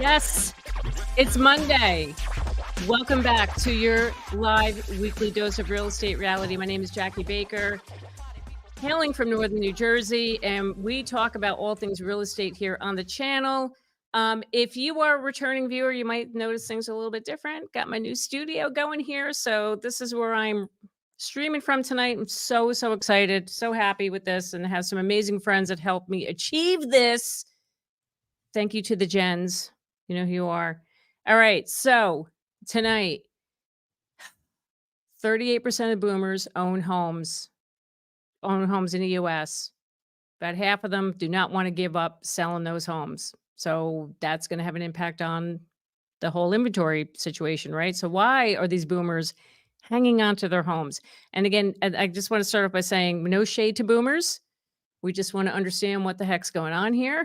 Yes, it's Monday. Welcome back to your live weekly dose of real estate reality. My name is Jackie Baker, hailing from northern New Jersey, and we talk about all things real estate here on the channel. If you are a returning viewer, you might notice things a little bit different. Got my new studio going here, so this is where I'm streaming from tonight. I'm so excited, so happy with this, and have some amazing friends that helped me achieve this. Thank you to the Gens. You know who you are. All right. So tonight, 38% of boomers own homes in the US. About half of them do not want to give up selling those homes. So that's going to have an impact on the whole inventory situation, right? So why are these boomers hanging on to their homes? And again, I just want to start off by saying no shade to boomers. We just want to understand what the heck's going on here.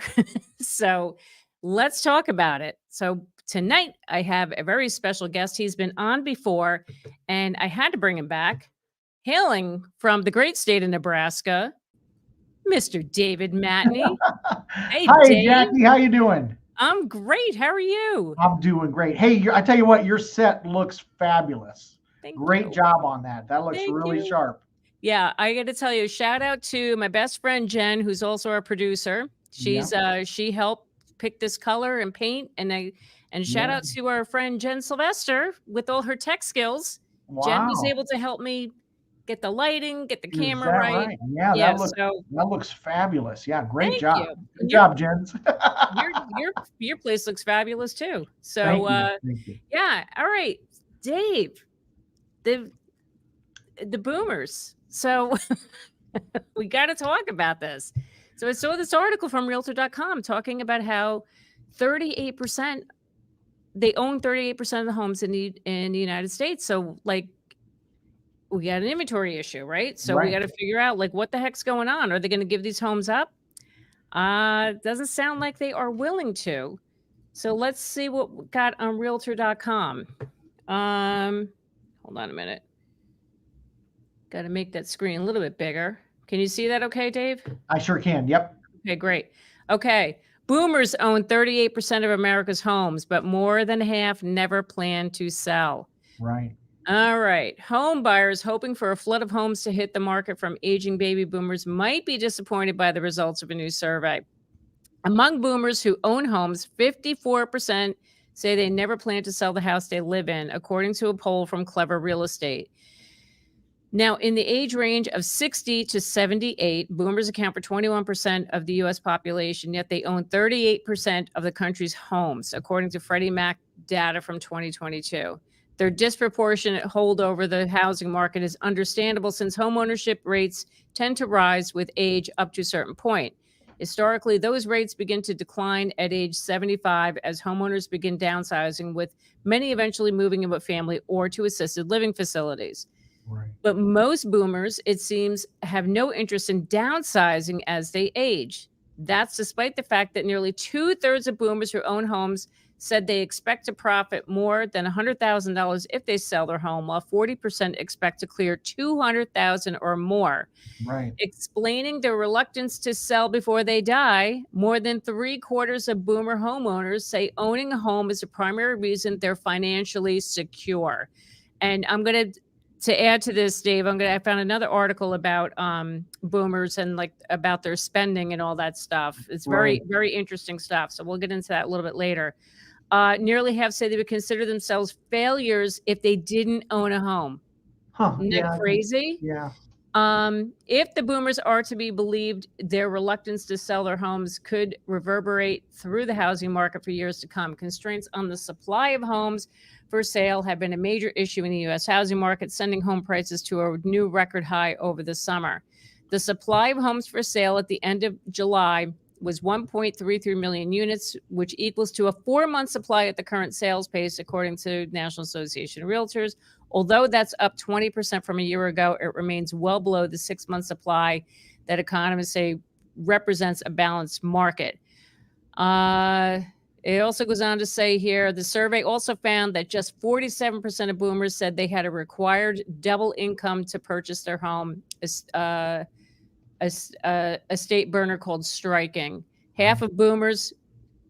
So let's talk about it. So tonight I have a very special guest. He's been on before, and I had to bring him back. Hailing from the great state of Nebraska, Mr. David Matney. Hey, Hi, Dave. Jackie. How you doing? I'm great. How are you? I'm doing great. Hey, I tell you what, your set looks fabulous. Great you. job on that. That looks Thank really you. sharp. Yeah, I got to tell you, shout out to my best friend Jen, who's also our producer. She's she helped pick this color and paint, and shout out to our friend Jen Sylvester with all her tech skills. Wow. Jen was able to help me get the lighting, get the camera right. Yeah, that looks fabulous. Yeah, great job. You. Good job, Jens. your place looks fabulous too. So Thank you. Yeah, all right, Dave. The boomers. So we got to talk about this. So I saw this article from Realtor.com talking about how 38% they own 38% of the homes in the United States. So like we got an inventory issue, right? So we got to figure out like what the heck's going on. Are they going to give these homes up? Doesn't sound like they are willing to. So let's see what we got on Realtor.com. Hold on a minute. Got to make that screen a little bit bigger. Can you see that okay, Dave? I sure can. Yep. Okay, great. Okay. Boomers own 38% of America's homes, but more than half never plan to sell. Right. All right. Home buyers hoping for a flood of homes to hit the market from aging baby boomers might be disappointed by the results of a new survey. Among boomers who own homes, 54% say they never plan to sell the house they live in, according to a poll from Clever Real Estate. Now, in the age range of 60 to 78, boomers account for 21% of the U.S. population, yet they own 38% of the country's homes, according to Freddie Mac data from 2022. Their disproportionate hold over the housing market is understandable since homeownership rates tend to rise with age up to a certain point. Historically, those rates begin to decline at age 75 as homeowners begin downsizing, with many eventually moving into a family or to assisted living facilities. Right. But most boomers, it seems, have no interest in downsizing as they age. That's despite the fact that nearly 2/3 of boomers who own homes said they expect to profit more than $100,000 if they sell their home, while 40% expect to clear $200,000 or more. Right. Explaining their reluctance to sell before they die, more than 3/4 of boomer homeowners say owning a home is a primary reason they're financially secure. And I'm going to add to this, Dave, I found another article about boomers and like about their spending and all that stuff. It's very interesting stuff. So we'll get into that a little bit later. Nearly half say they would consider themselves failures if they didn't own a home. Huh. Isn't that crazy? Yeah. If the boomers are to be believed, their reluctance to sell their homes could reverberate through the housing market for years to come. Constraints on the supply of homes for sale have been a major issue in the U.S. housing market, sending home prices to a new record high over the summer. The supply of homes for sale at the end of July was 1.33 million units, which equals to a 4-month supply at the current sales pace, according to National Association of Realtors. Although that's up 20% from a year ago, it remains well below the 6-month supply that economists say represents a balanced market. It also goes on to say here, the survey also found that just 47% of boomers said they had a required double income to purchase their home, a state burner called striking. Half of boomers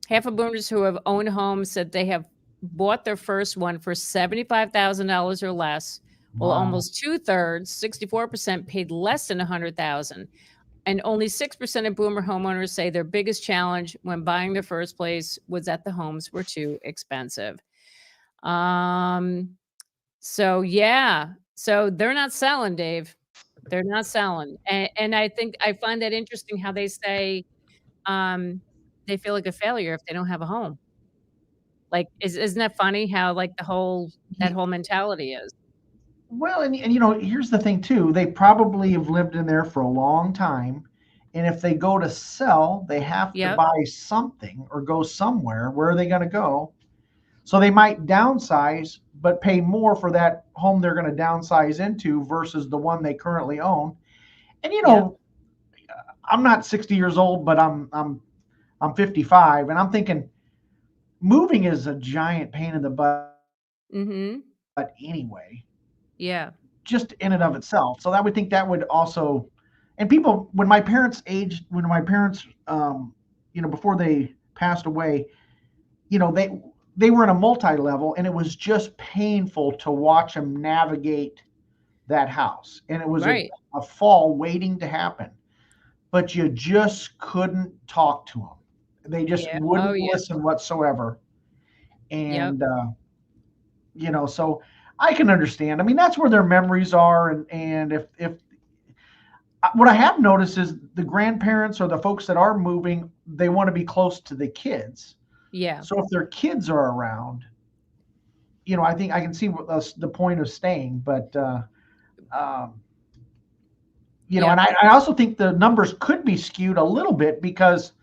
Half of boomers who have owned homes said they have bought their first one for $75,000 or less, while Wow. almost two-thirds, 64%, paid less than $100,000. And only 6% of boomer homeowners say their biggest challenge when buying their first place was that the homes were too expensive. Um, so yeah, so they're not selling, Dave. They're not selling. And I think I find that interesting how they say um, they feel like a failure if they don't have a home. Like, isn't that funny how, like, that Ye- whole mentality is? Well, and here's the thing too. They probably have lived in there for a long time. And if they go to sell, they have to Yep, buy something or go somewhere. Where are they going to go? So they might downsize, but pay more for that home they're going to downsize into versus the one they currently own. And yep, I'm not 60 years old, but I'm 55, and I'm thinking moving is a giant pain in the butt mhm, anyway, yeah, just in and of itself. So I would think that would also, and people, when my parents aged, when my parents, before they passed away, you know, they were in a multi-level, and it was just painful to watch them navigate that house, and it was right, a fall waiting to happen. But you just couldn't talk to them. They just yeah, oh, wouldn't yeah, listen whatsoever. yep, And so I can understand. I mean, that's where their memories are, and if what I have noticed is the grandparents or the folks that are moving, they want to be close to the kids. yeah, So if their kids are around, I think I can see what the point of staying. But um, and yep, I also think the numbers could be skewed a little bit because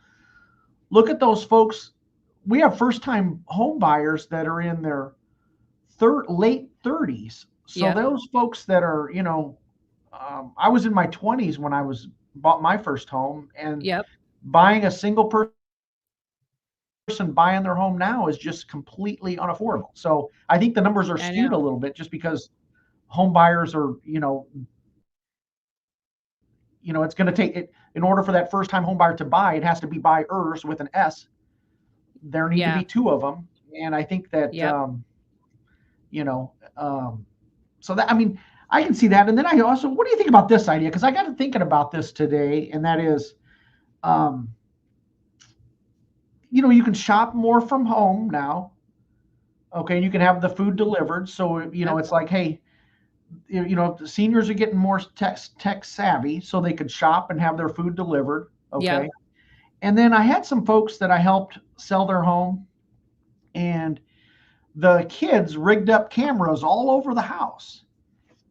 look at those folks. We have first time home buyers that are in their late 30s. So yep, those folks that are, I was in my 20s when I was bought my first home, and yep, buying a single person buying their home now is just completely unaffordable. So I think the numbers are I skewed a know, little bit just because home buyers are, it's going to take it in order for that first time home buyer to buy, it has to be buyers with an S. There need to yeah, be two of them. And I think that, yep, you know, so that, I mean, I can see that. And then I also, what do you think about this idea? Because I got to thinking about this today, and that is, um, you can shop more from home now. Okay, and you can have the food delivered. So yep, it's like, hey, the seniors are getting more tech savvy, so they could shop and have their food delivered. yep, Okay, and then I had some folks that I helped sell their home, and the kids rigged up cameras all over the house.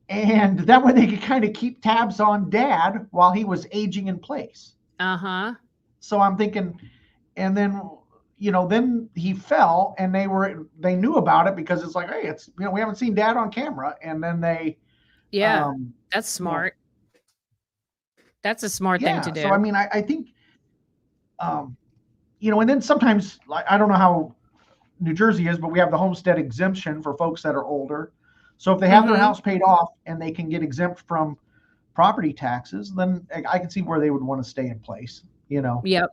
And that way they could kind of keep tabs on dad while he was aging in place. uh-huh, So I'm thinking, and then then he fell, and they knew about it because it's like, hey, it's we haven't seen dad on camera, and then they yeah, um that's you know smart. That's a smart thing to yeah. So I do. mean, I think um and then sometimes, like, I don't know how New Jersey is, but we have the homestead exemption for folks that are older. So if they have their Mhm, house paid off and they can get exempt from property taxes, then I can see where they would want to stay in place. You know. yep,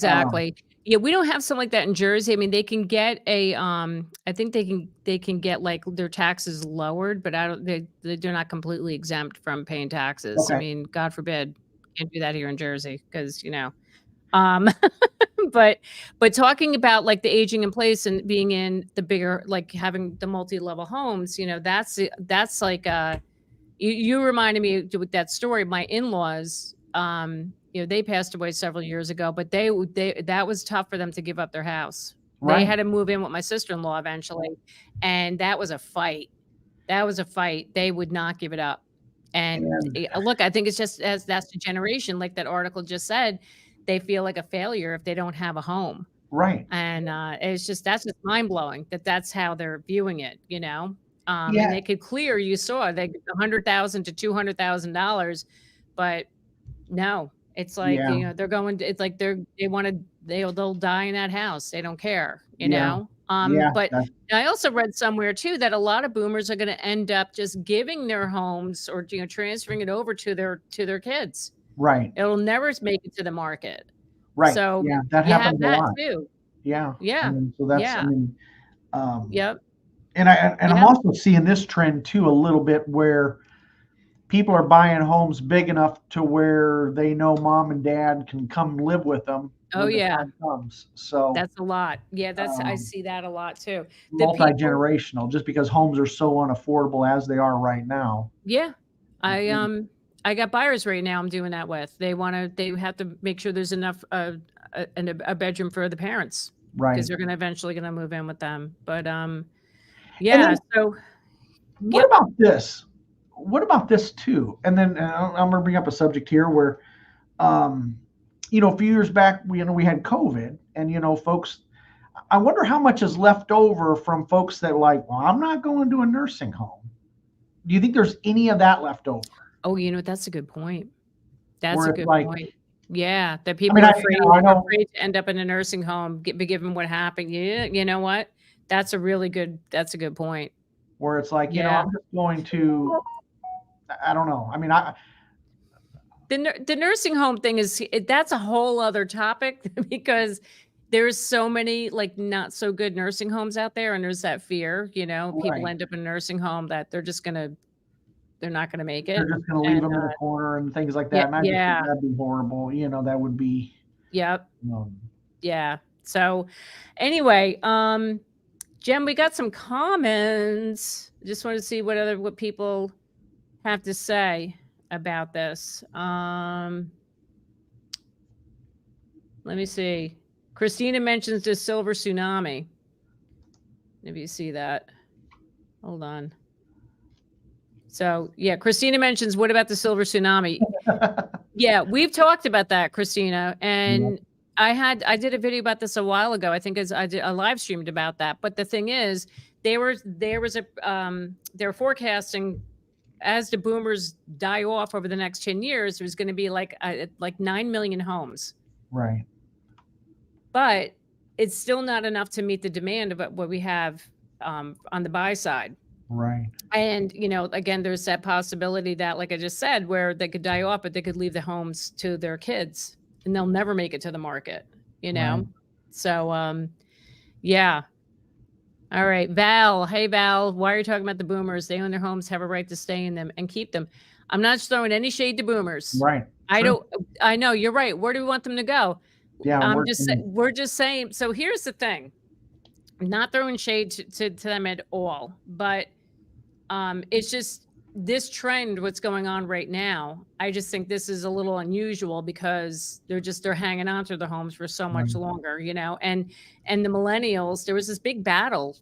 Um, exactly. Yeah, we don't have something like that in Jersey. I mean, they can get I think they can get, like, their taxes lowered, but I don't they're not completely exempt from paying taxes. I okay. mean, God forbid, can't do that here in Jersey 'cause, um, but talking about, like, the aging in place and being in the bigger like, having the multi-level homes, that's like, you reminded me with that story, my in-laws, they passed away several years ago, but they that was tough for them to give up their house. They Right. had to move in with my sister-in-law eventually, and that was a fight. That was a fight. They would not give it up. And, And look, I think it's just as that's the generation, like that article just said, they feel like a failure if they don't have a home. right. And, that's just mind blowing that that's how they're viewing it. And Yeah. they could clear you saw they 100,000 to $200,000, but no, it's like, Yeah. they're going to it's like they wanna they'll die in that house. They don't care, you Yeah. know? Yeah. But I also read somewhere too that a lot of boomers are gonna end up just giving their homes or, transferring it over to their kids. Right. It'll never make it to the market. Right. So, Yeah. That you have happens a that lot. too. Yeah. I Yeah. mean, so that's, I Yeah. mean, um, Yep. and I'm Yeah. also seeing this trend too a little bit where people are buying homes big enough to where they know mom and dad can come live with them Oh, when the yeah. time comes. So, That's a lot. Yeah, I um, see that a lot too. The people multi-generational, just because homes are so unaffordable as they are right now. Yeah. I, Mhm. um, I got buyers right now I'm doing that with. They have to make sure there's enough, a bedroom for the parents because Right. they're gonna eventually gonna move in with them. But, And yeah, then so what yep. about this? What about this too? And then I'm going to bring up a subject here where, um, a few years back, we had COVID, and folks. I wonder how much is left over from folks that like, well, I'm not going to a nursing home. Do you think there's any of that left over? Oh, that's a good point. That's Where a it's good like, point. Yeah, that I mean, people are afraid I know afraid to end up in a nursing home, be given what happened. Yeah, you know what? That's a good point. where it's like, Yeah. I'm just going to, I don't know. I mean, I The nursing home thing that's a whole other topic because there's so many, like, not so good nursing homes out there, and there's that fear, people right. end up in a nursing home that they're not gonna make They're it, just going to leave and, them in the corner and things like yeah, that. And I just think yeah, that'd be horrible. That would be, yep, um, yeah. So, anyway, Jen, we got some comments. Just wanted to see what people have to say about this. Let me see. Christina mentions the silver tsunami. If you see that. Hold on. So, yeah, Christina mentions, what about the silver tsunami? Yeah, we've talked about that, Christina, yeah, and I did a video about this a while ago. I think as I live streamed about that. But the thing is, they were forecasting as the boomers die off over the next 10 years, there's going to be like 9 million homes. right, But it's still not enough to meet the demand of what we have on the buy side. right, And, again, there's that possibility that, like I just said, where they could die off, but they could leave the homes to their kids and they'll never make it to the market, you right. know? So, yeah. All right. Val. Hey, Val. Why are you talking about the boomers? They own their homes, have a right to stay in them and keep them. I'm not throwing any shade to boomers. Right. I True. don't, I know you're right. Where do we want them to go? Yeah, We're just saying. So here's the thing. I'm not throwing shade to them at all, but it's just this trend, what's going on right now. I just think this is a little unusual because they're hanging on to their homes for so much right, longer, and the millennials, there was this big battle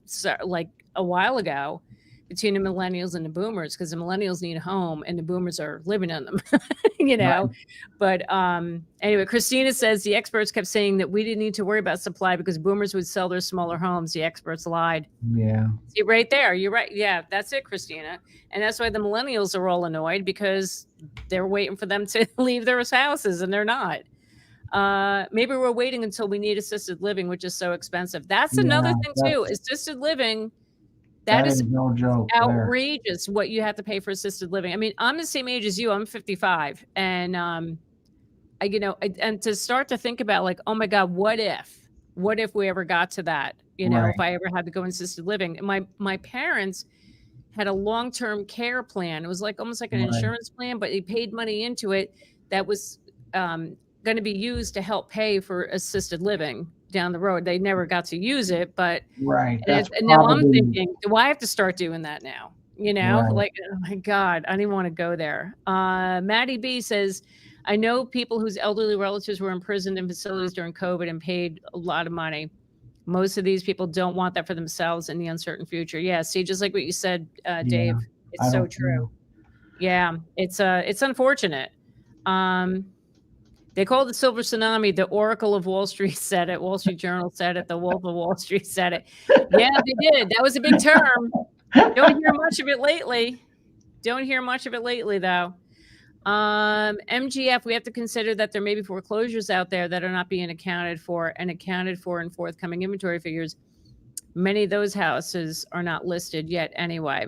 like a while ago between the millennials and the boomers because the millennials need a home and the boomers are living in them, you know. right. But anyway, Christina says the experts kept saying that we didn't need to worry about supply because boomers would sell their smaller homes. The experts lied. Yeah, See, right there. You're right. Yeah, that's it, Christina. And that's why the millennials are all annoyed because they're waiting for them to leave their houses and they're not. Maybe we're waiting until we need assisted living, which is so expensive. That's yeah. another thing too. Assisted living, that That is is no joke there. outrageous what you have to pay for assisted living. I mean, I'm the same age as you. I'm 55. And and to start to think about like, oh my God, what if we ever got to that? Right, If I ever had to go in assisted living. And my parents had a long-term care plan. It was like almost like an right, insurance plan, but they paid money into it that was going to be used to help pay for assisted living down the road. They never got to use it, but right. and, That's and now I'm probably thinking, do I have to start doing that now? right. Like, oh my God, I didn't want to go there. Maddie B says, I know people whose elderly relatives were imprisoned in facilities during COVID and paid a lot of money. Most of these people don't want that for themselves in the uncertain future. Yeah, see, just like what you said, Yeah, Dave, I it's so don't. true. Yeah, it's unfortunate. They called the silver tsunami. The Oracle of Wall Street said it. Wall Street Journal said it. The Wolf of Wall Street said it. Yeah, they did. That was a big term. Don't hear much of it lately. Though. MGF, we have to consider that there may be foreclosures out there that are not being accounted for in forthcoming inventory figures. Many of those houses are not listed yet anyway.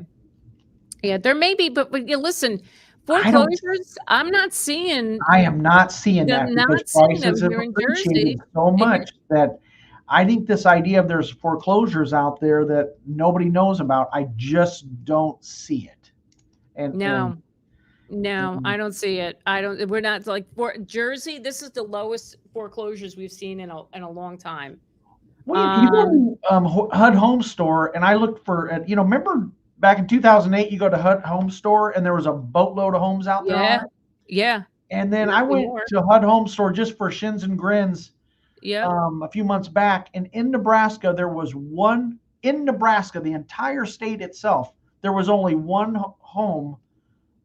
Yeah, there may be, but listen, I don't. foreclosures, I'm not seeing I am not seeing that because them prices have here in appreciated Jersey. so And much that I think this idea of there's foreclosures out there that nobody knows about, I just don't see it. And No, I don't see it. I don't. We're not like for Jersey. This is the lowest foreclosures we've seen in a long time. well, you go to HUD Home Store, and I looked for, remember back in 2008, you go to HUD Home Store, and there was a boatload of homes out there on Yeah, it. yeah. And then Not I went anymore. to HUD Home Store just for shins and grins Yep. a few months back, and in Nebraska, there was one in Nebraska, the entire state itself. There was only one home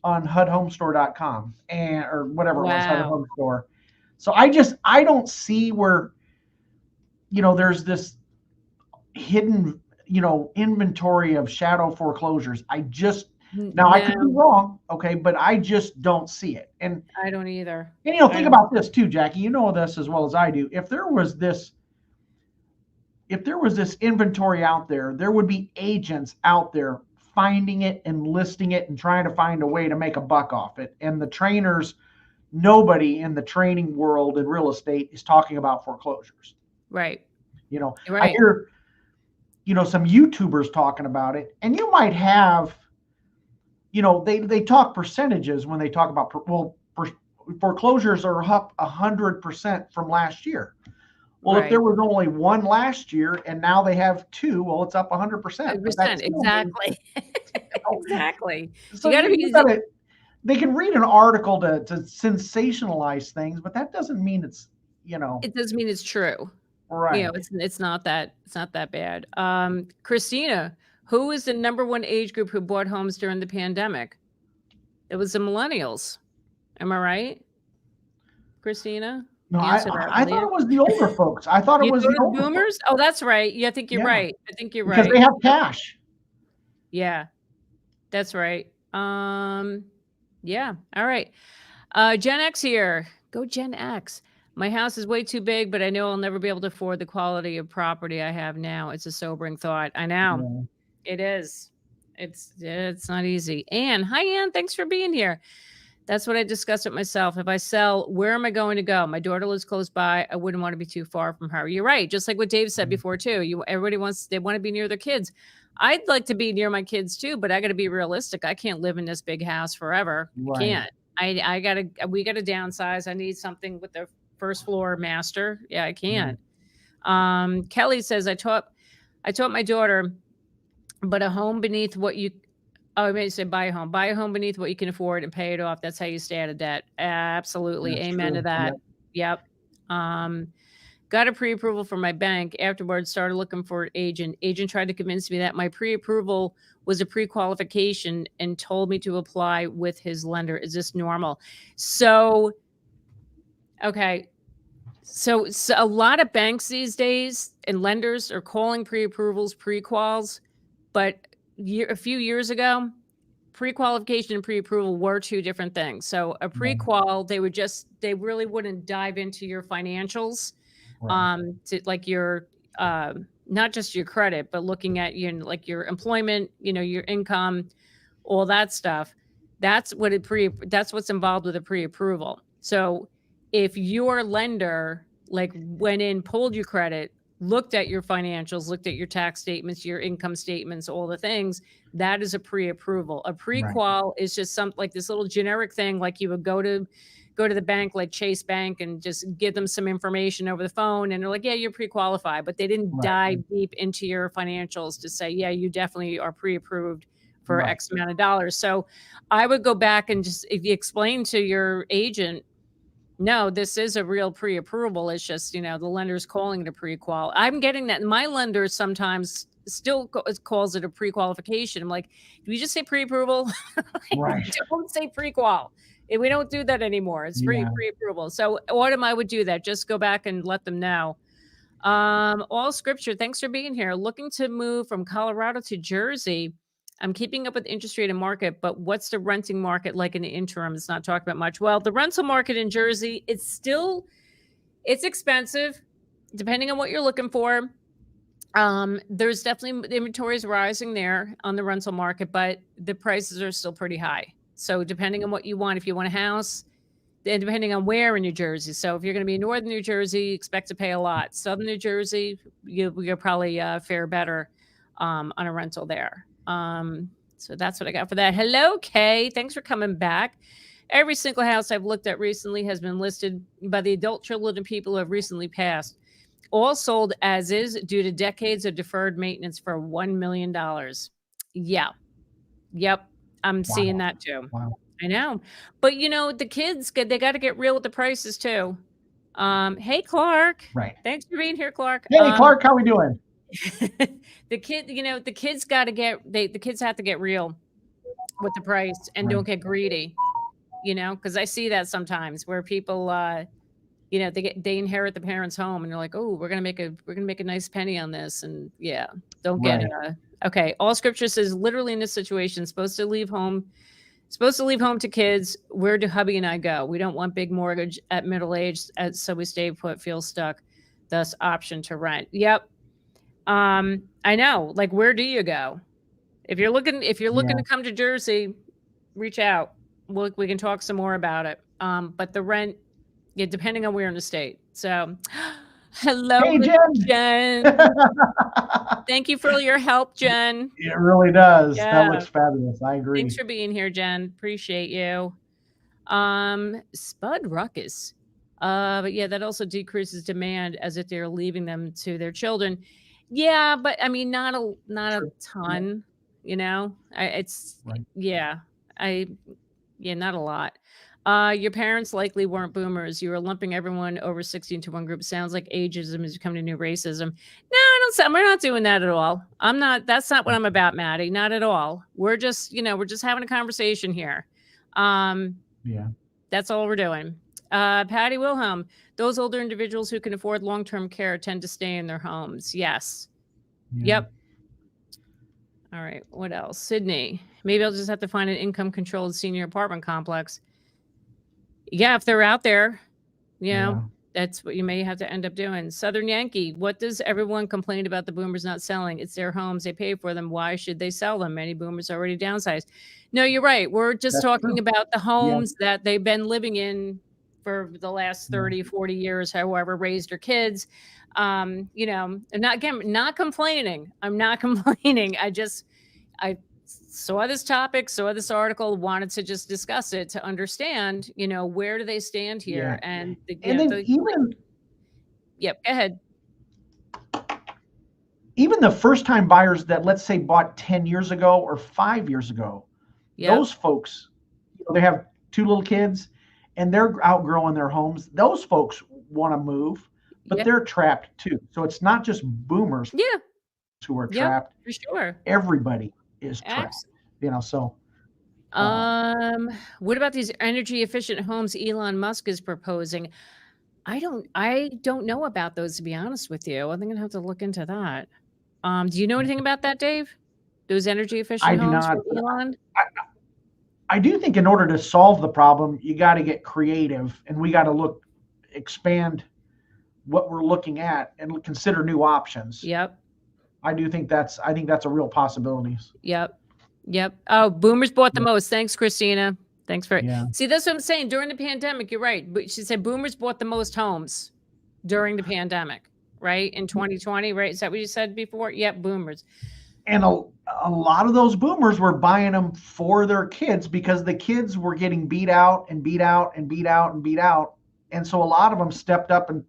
on HUDHomestore.com and or whatever it was, HUD Wow. Home Store. So I don't see where there's this hidden inventory of shadow foreclosures. Now I could be No, wrong, okay, but I just don't see it. And I don't either. I think don't. about this too, Jackie. You know this as well as I do. If there was this inventory out there, there would be agents out there finding it and listing it and trying to find a way to make a buck off it. And the trainers, nobody in the training world in real estate is talking about foreclosures. Right. I Right. hear, some YouTubers talking about it, and you might have, they talk percentages when they talk about, foreclosures are up 100% from last year. Well, if there was only one last year and now they have two, well, it's up 100%. But that's Exactly. Exactly. So You got to be. they can read an article to sensationalize things, but that doesn't mean it's, It doesn't mean it's true. right. It's not that bad. Christina, who is the number one age group who bought homes during the pandemic? It was the millennials. Am I right, Christina? No, Answer that, I will thought you? it was the older folks. I thought it You was go the to the older folks. boomers? Oh, that's right. Yeah, I think you're Yeah, right. I think you're because right. they have cash. Yeah, that's right. Yeah. All right. Gen X here. Go Gen X. My house is way too big, but I know I'll never be able to afford the quality of property I have now. It's a sobering thought. I know. Yeah. It is. It's not easy. Anne, hi Anne, thanks for being here. That's what I discussed with myself. If I sell, where am I going to go? My daughter lives close by. I wouldn't want to be too far from her. You're right. Just like what Dave said before too. Everybody they want to be near their kids. I'd like to be near my kids too, but I got to be realistic. I can't live in this big house forever. I Right. can't. We got to downsize. I need something with the first floor master. Yeah, I can't. Kelly says I taught my daughter, but a home beneath what you oh, I may say buy a home beneath what you can afford and pay it off. That's how you stay out of debt. Absolutely. That's Amen to true. that. Yep. Got a pre-approval from my bank. Afterwards, started looking for an agent. Agent tried to convince me that my pre-approval was a pre-qualification and told me to apply with his lender. Is this normal? So, okay. So a lot of banks these days and lenders are calling pre-approvals pre-quals, but a few years ago, pre-qualification and pre-approval were two different things. So a pre-qual, they really wouldn't dive into your financials, Right. to like your not just your credit, but looking at like your employment, your income, all that stuff. That's what's involved with a pre-approval. So if your lender like went in, pulled your credit, looked at your financials, looked at your tax statements, your income statements, all the things, that is a pre-approval. A pre-qual is just something like this little generic thing, like you would go to the bank, like Chase Bank, and just give them some information over the phone, and they're like, yeah, you're pre-qualified, but they didn't dive deep into your financials to say, yeah, you definitely are pre-approved for X amount of dollars. So I would go back and just, if you explain to your agent, no, this is a real pre-approval. It's just, the lender's calling it a pre-qual. I'm getting that. My lender sometimes still calls it a pre-qualification. I'm like, do we just say pre-approval? Right. Don't say pre-qual. We don't do that anymore. It's pre-approval. So Autumn, I would do that. Just go back and let them know. All scripture. Thanks for being here. Looking to move from Colorado to Jersey. I'm keeping up with interest rate and market, but what's the renting market like in the interim? It's not talked about much. Well, the rental market in Jersey, it's expensive, depending on what you're looking for. There's definitely the inventory is rising there on the rental market, but the prices are still pretty high. So depending on what you want, if you want a house, and depending on where in New Jersey. So if you're going to be in northern New Jersey, expect to pay a lot. Southern New Jersey, you'll probably fare better on a rental there. So that's what I got for that. Hello, Kay. Thanks for coming back. Every single house I've looked at recently has been listed by the adult children of people who have recently passed, all sold as is due to decades of deferred maintenance for $1 million. Yeah. Yep. I'm seeing that too. Wow. I know. But the kids, they got to get real with the prices too. Hey, Clark. Right. Thanks for being here, Clark. Hey, Clark, how we doing? The kids got to the kids have to get real with the price and don't get greedy, because I see that sometimes where people, they inherit the parents' home and they're like, oh, we're gonna make a nice penny on this, and don't get okay. All scripture says literally in this situation, supposed to leave home to kids. Where do hubby and I go? We don't want big mortgage at middle age, so we stay put, feel stuck, thus option to rent. Yep. I know. Like, where do you go? If you're looking to come to Jersey, reach out. We can talk some more about it. But the rent, depending on where in the state. So, hello, hey, Jen. Thank you for your help, Jen. It really does. That looks fabulous. I agree. Thanks for being here, Jen. Appreciate you. Spud Ruckus. But that also decreases demand as if they're leaving them to their children. Yeah, but I mean, not a ton, it's not a lot. Your parents likely weren't boomers. You were lumping everyone over 60 into one group. Sounds like ageism is becoming a new racism. No, we're not doing that at all. That's not what I'm about, Maddie. Not at all. We're just having a conversation here. That's all we're doing. Patty Wilhelm, those older individuals who can afford long-term care tend to stay in their homes. Yes. Yep. All right. What else? Sydney. Maybe I'll just have to find an income-controlled senior apartment complex. Yeah, if they're out there, that's what you may have to end up doing. Southern Yankee. What does everyone complain about the boomers not selling? It's their homes. They pay for them. Why should they sell them? Many boomers already downsized. No, you're right. We're just talking about the homes that they've been living in for the last 30, 40 years, however, raised their kids. And not complaining. I'm not complaining. I saw this topic, saw this article, wanted to just discuss it to understand, where do they stand here? And go ahead. Even the first time buyers that, let's say, bought 10 years ago or 5 years ago, those folks, they have 2 little kids and they're outgrowing their homes. Those folks want to move, but they're trapped too. So it's not just boomers who are trapped. For sure. Everybody is trapped. So. What about these energy efficient homes Elon Musk is proposing? I don't know about those, to be honest with you. I think I'm gonna have to look into that. Do you know anything about that, Dave? Those energy efficient homes from Elon? I do think in order to solve the problem, you got to get creative, and we got to expand what we're looking at and consider new options. Yep. I think that's a real possibility. Yep. Oh, boomers bought the most. Thanks, Christina. Thanks for it. See, that's what I'm saying. During the pandemic, you're right. But she said boomers bought the most homes during the pandemic, right? In 2020, right? Is that what you said before? Yep, boomers. And a lot of those boomers were buying them for their kids because the kids were getting beat out and beat out and beat out and beat out. And so a lot of them stepped up and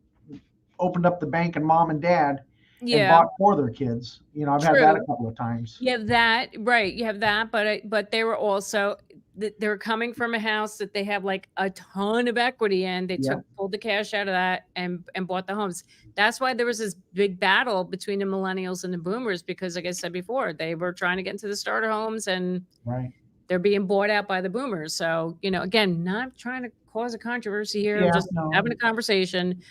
opened up the bank and mom and dad and bought for their kids. I've had that a couple of times. You have that, right? You have that, but they were also they're coming from a house that they have like a ton of equity in. They pulled the cash out of that and bought the homes. That's why there was this big battle between the millennials and the boomers, because like I said before, they were trying to get into the starter homes and they're being bought out by the boomers. So, again, not trying to cause a controversy here, just having a conversation.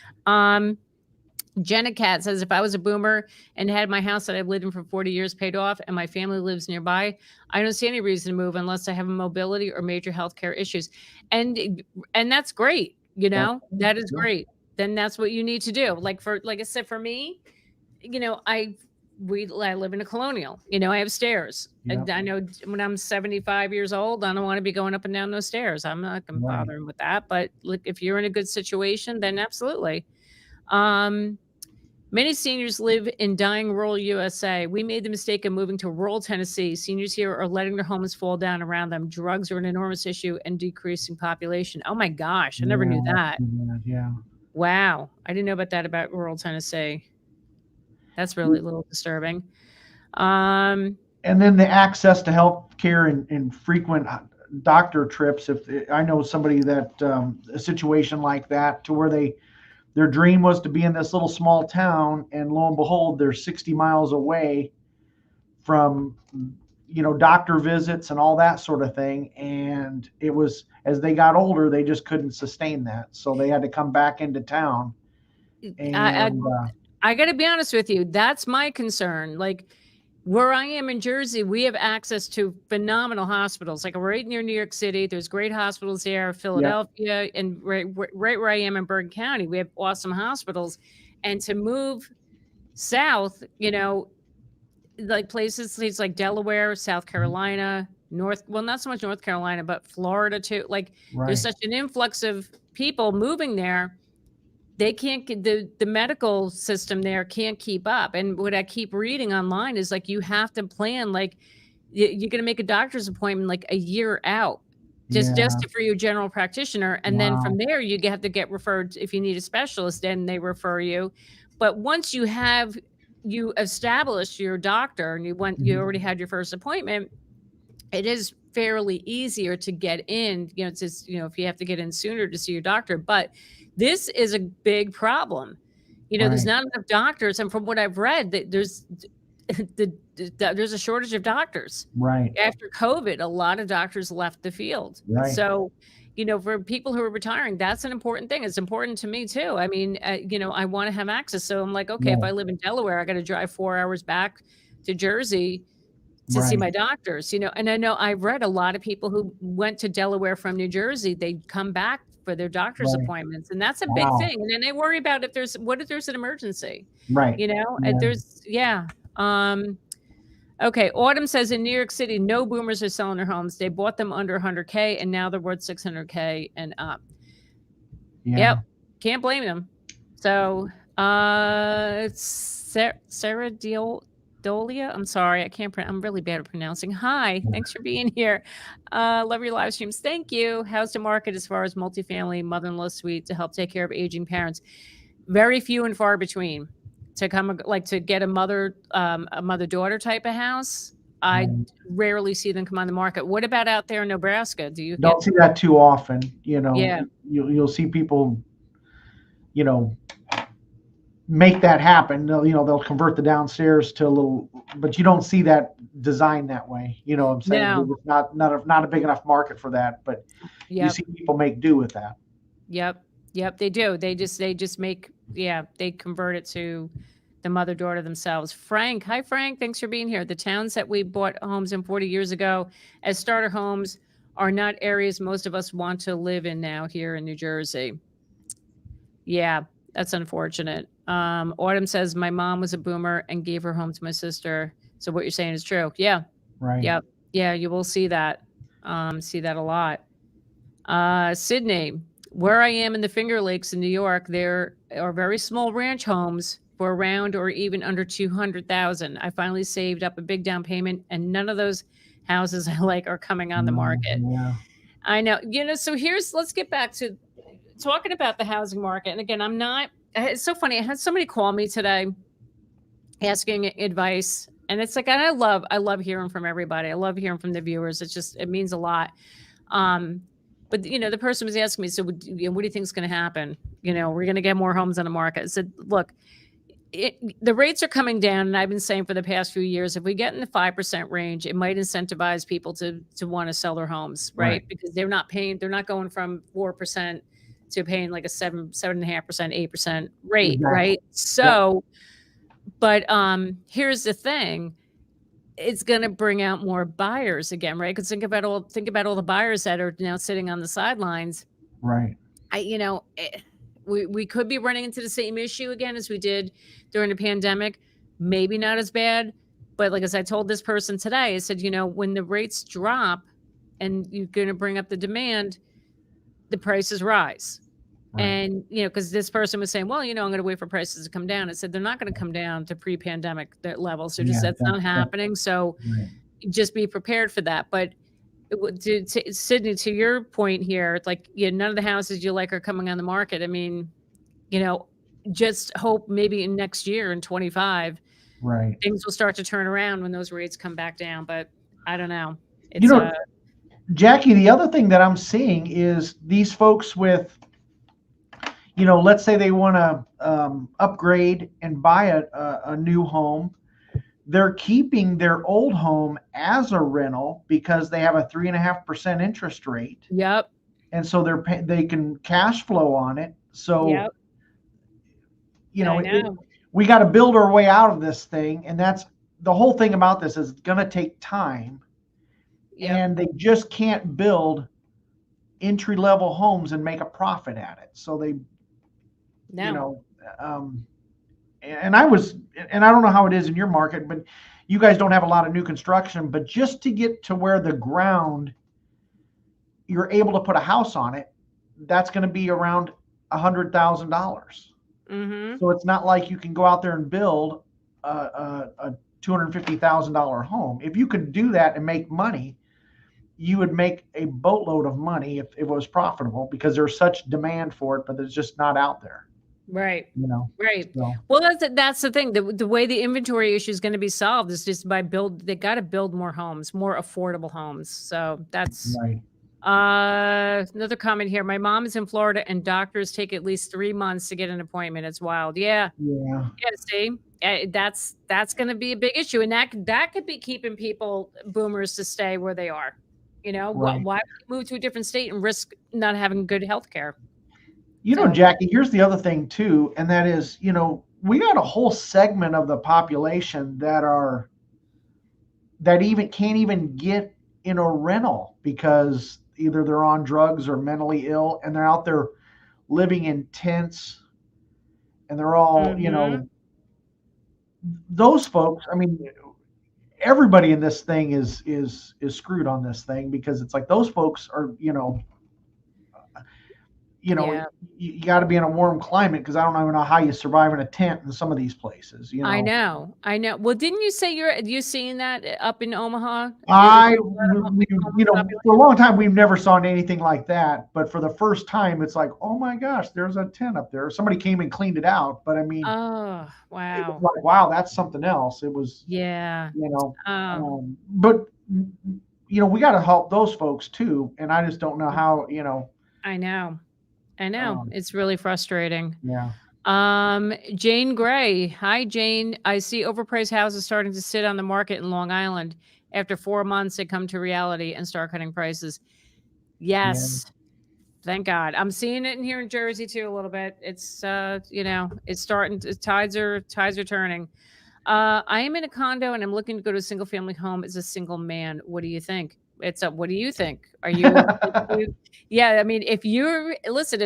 Jenna Cat says, if I was a boomer and had my house that I've lived in for 40 years paid off and my family lives nearby, I don't see any reason to move unless I have a mobility or major healthcare issues. And that's great. That is great. Then that's what you need to do. Like I said, for me, I live in a colonial, I have stairs. Yep. And I know when I'm 75 years old, I don't want to be going up and down those stairs. I'm not going to Right. bother with that. But look, if you're in a good situation, then absolutely. Um, Many seniors live in dying rural USA. We made the mistake of moving to rural Tennessee. Seniors here are letting their homes fall down around them. Drugs are an enormous issue and decreasing population. Oh my gosh, I never knew Yeah. that. Yeah. Wow, I didn't know about that about rural Tennessee. That's really a little disturbing. Um, And then the access to health care and frequent doctor trips. If I know somebody that a situation like that, to where their dream was to be in this little small town, and lo and behold, they're 60 miles away from doctor visits and all that sort of thing. And it was, as they got older, they just couldn't sustain that, so they had to come back into town. I, And I got to be honest with you. That's my concern. Like where I am in Jersey, we have access to phenomenal hospitals. Like right near New York City, there's great hospitals there. yeah, Philadelphia, and right where I am in Bergen County, we have awesome hospitals. And to move south, like places like Delaware, South Carolina, well, not so much North Carolina, but Florida too. Like there's right, such an influx of people moving there. They can't get the medical system there can't keep up. And what I keep reading online is like you have to plan like you're going to make a doctor's appointment like a year out just yeah, for your general practitioner, and then wow, from there you have to get referred if you need a specialist, then they refer you. But once you established your doctor and you mhm, already had your first appointment, it is fairly easier to get in, it's just, if you have to get in sooner to see your doctor. But this is a big problem. There's right, not enough doctors. And from what I've read, that there's a shortage of doctors. right, After COVID, a lot of doctors left the field. right, So, for people who are retiring, that's an important thing. It's important to me too. I mean, I want to have access. So I'm like, okay, if right, I live in Delaware, I got to drive 4 hours back to Jersey to see right, my doctors, and I know I've read a lot of people who went to Delaware from New Jersey, they'd come back for their doctor's right, appointments, and that's a big wow, thing. And then they worry about what if there's an emergency, right, and yeah, yeah. Okay. Autumn says in New York City, no boomers are selling their homes. They bought them under 100K and now they're worth 600K and up. yeah, Yep. Can't blame them. So, it's Sarah Dolia. I'm sorry. I'm really bad at pronouncing. Hi. Thanks for being here. Love your live streams. Thank you. How's the market as far as multifamily mother-in-law suite to help take care of aging parents? Very few and far between. To get a mother-daughter type of house. I right. rarely see them come on the market. What about out there in Nebraska? Do you get? Don't see that too often. Yeah. You'll see people, you know, make that happen. They'll convert the downstairs to a little, but you don't see that design that way. You know what I'm saying? No. It's not a big enough market for that, but you Yep. see people make do with that. Yep. Yep. They do. They just make, they convert it to the mother-daughter themselves. Frank. Hi, Frank. Thanks for being here. The towns that we bought homes in 40 years ago as starter homes are not areas most of us want to live in now here in New Jersey. Yeah, that's unfortunate. Autumn says my mom was a boomer and gave her home to my sister. So what you're saying is true. Yeah. Right. Yep. Yeah, you will see that. See that a lot. Sydney, where I am in the Finger Lakes in New York, there are very small ranch homes for around or even under 200,000. I finally saved up a big down payment, and none of those houses I like are coming on the market. Yeah. I know. So let's get back to talking about the housing market. And again, it's so funny. I had somebody call me today asking advice, and it's like, and I love hearing from everybody. I love hearing from the viewers. It means a lot. But the person was asking me, so what do you think is going to happen? We're going to get more homes on the market. I said, look, the rates are coming down, and I've been saying for the past few years, if we get in the 5% range, it might incentivize people to want to sell their homes, right? Because they're not going from 4% to paying like a 7.5%, 8% rate, Exactly. right? So, but here's the thing. It's going to bring out more buyers again, right? Because think about all the buyers that are now sitting on the sidelines. Right. We could be running into the same issue again as we did during the pandemic. maybe not as bad. But like as I told this person today, I said, when the rates drop and you're going to bring up the demand, the prices rise. Right. And, because this person was saying, well, I'm going to wait for prices to come down. I said, they're not going to come down to pre-pandemic levels. So just Yeah, that's not happening. So right. just be prepared for that. But Sydney, to your point here, it's like, none of the houses you like are coming on the market. I mean, you know, just hope maybe in next year in 25, Right. things will start to turn around when those rates come back down. But I don't know. You It's know, Jackie, the other thing that I'm seeing is these folks with, let's say they want to upgrade and buy a new home. They're keeping their old home as a rental because they have a 3.5% interest rate, Yep. and so they can cash flow on it. So Yep. you I know, know. we got to build our way out of this thing, and that's the whole thing about this is it's going to take time, Yep. and they just can't build entry level homes and make a profit at it. So they, No. and I don't know how it is in your market, but you guys don't have a lot of new construction, but just to get to where the ground you're able to put a house on it, that's going to be around $100,000. Mm-hmm. So it's not like you can go out there and build a $250,000 home. If you could do that and make money, you would make a boatload of money if it was profitable because there's such demand for it, but it's just not out there. Right. Right. So. Well, that's the thing. The way the inventory issue is going to be solved is just by they got to build more homes, more affordable homes. So that's Right. Another comment here. My mom is in Florida and doctors take at least 3 months to get an appointment. It's wild. Yeah. Yeah. Yeah. See, that's going to be a big issue. And that could be keeping boomers to stay where they are. Right. Why would you move to a different state and risk not having good health care? Jackie, here's the other thing too, and that is, we got a whole segment of the population that even can't even get in a rental because either they're on drugs or mentally ill, and they're out there living in tents, and they're all, those folks. I mean, everybody in this thing is screwed on this thing because it's like those folks are, Yeah. you got to be in a warm climate because I don't even know how you survive in a tent in some of these places. I know. Well, didn't you say you seeing that up in Omaha? For a long time we've never saw anything like that, but for the first time it's like, oh my gosh, there's a tent up there. Somebody came and cleaned it out, but I mean, oh it wow, was like, wow, that's something else. It was, yeah. But we got to help those folks too, and I just don't know how. I know. It's really frustrating. Yeah. Jane Gray. Hi, Jane. I see overpriced houses starting to sit on the market in Long Island. After 4 months, they come to reality and start cutting prices. Yes. Yeah. Thank God. I'm seeing it in here in Jersey too a little bit. It's it's starting to, tides are turning. I am in a condo and I'm looking to go to a single family home as a single man. What do you think? What do you think? Are you, yeah, I mean, if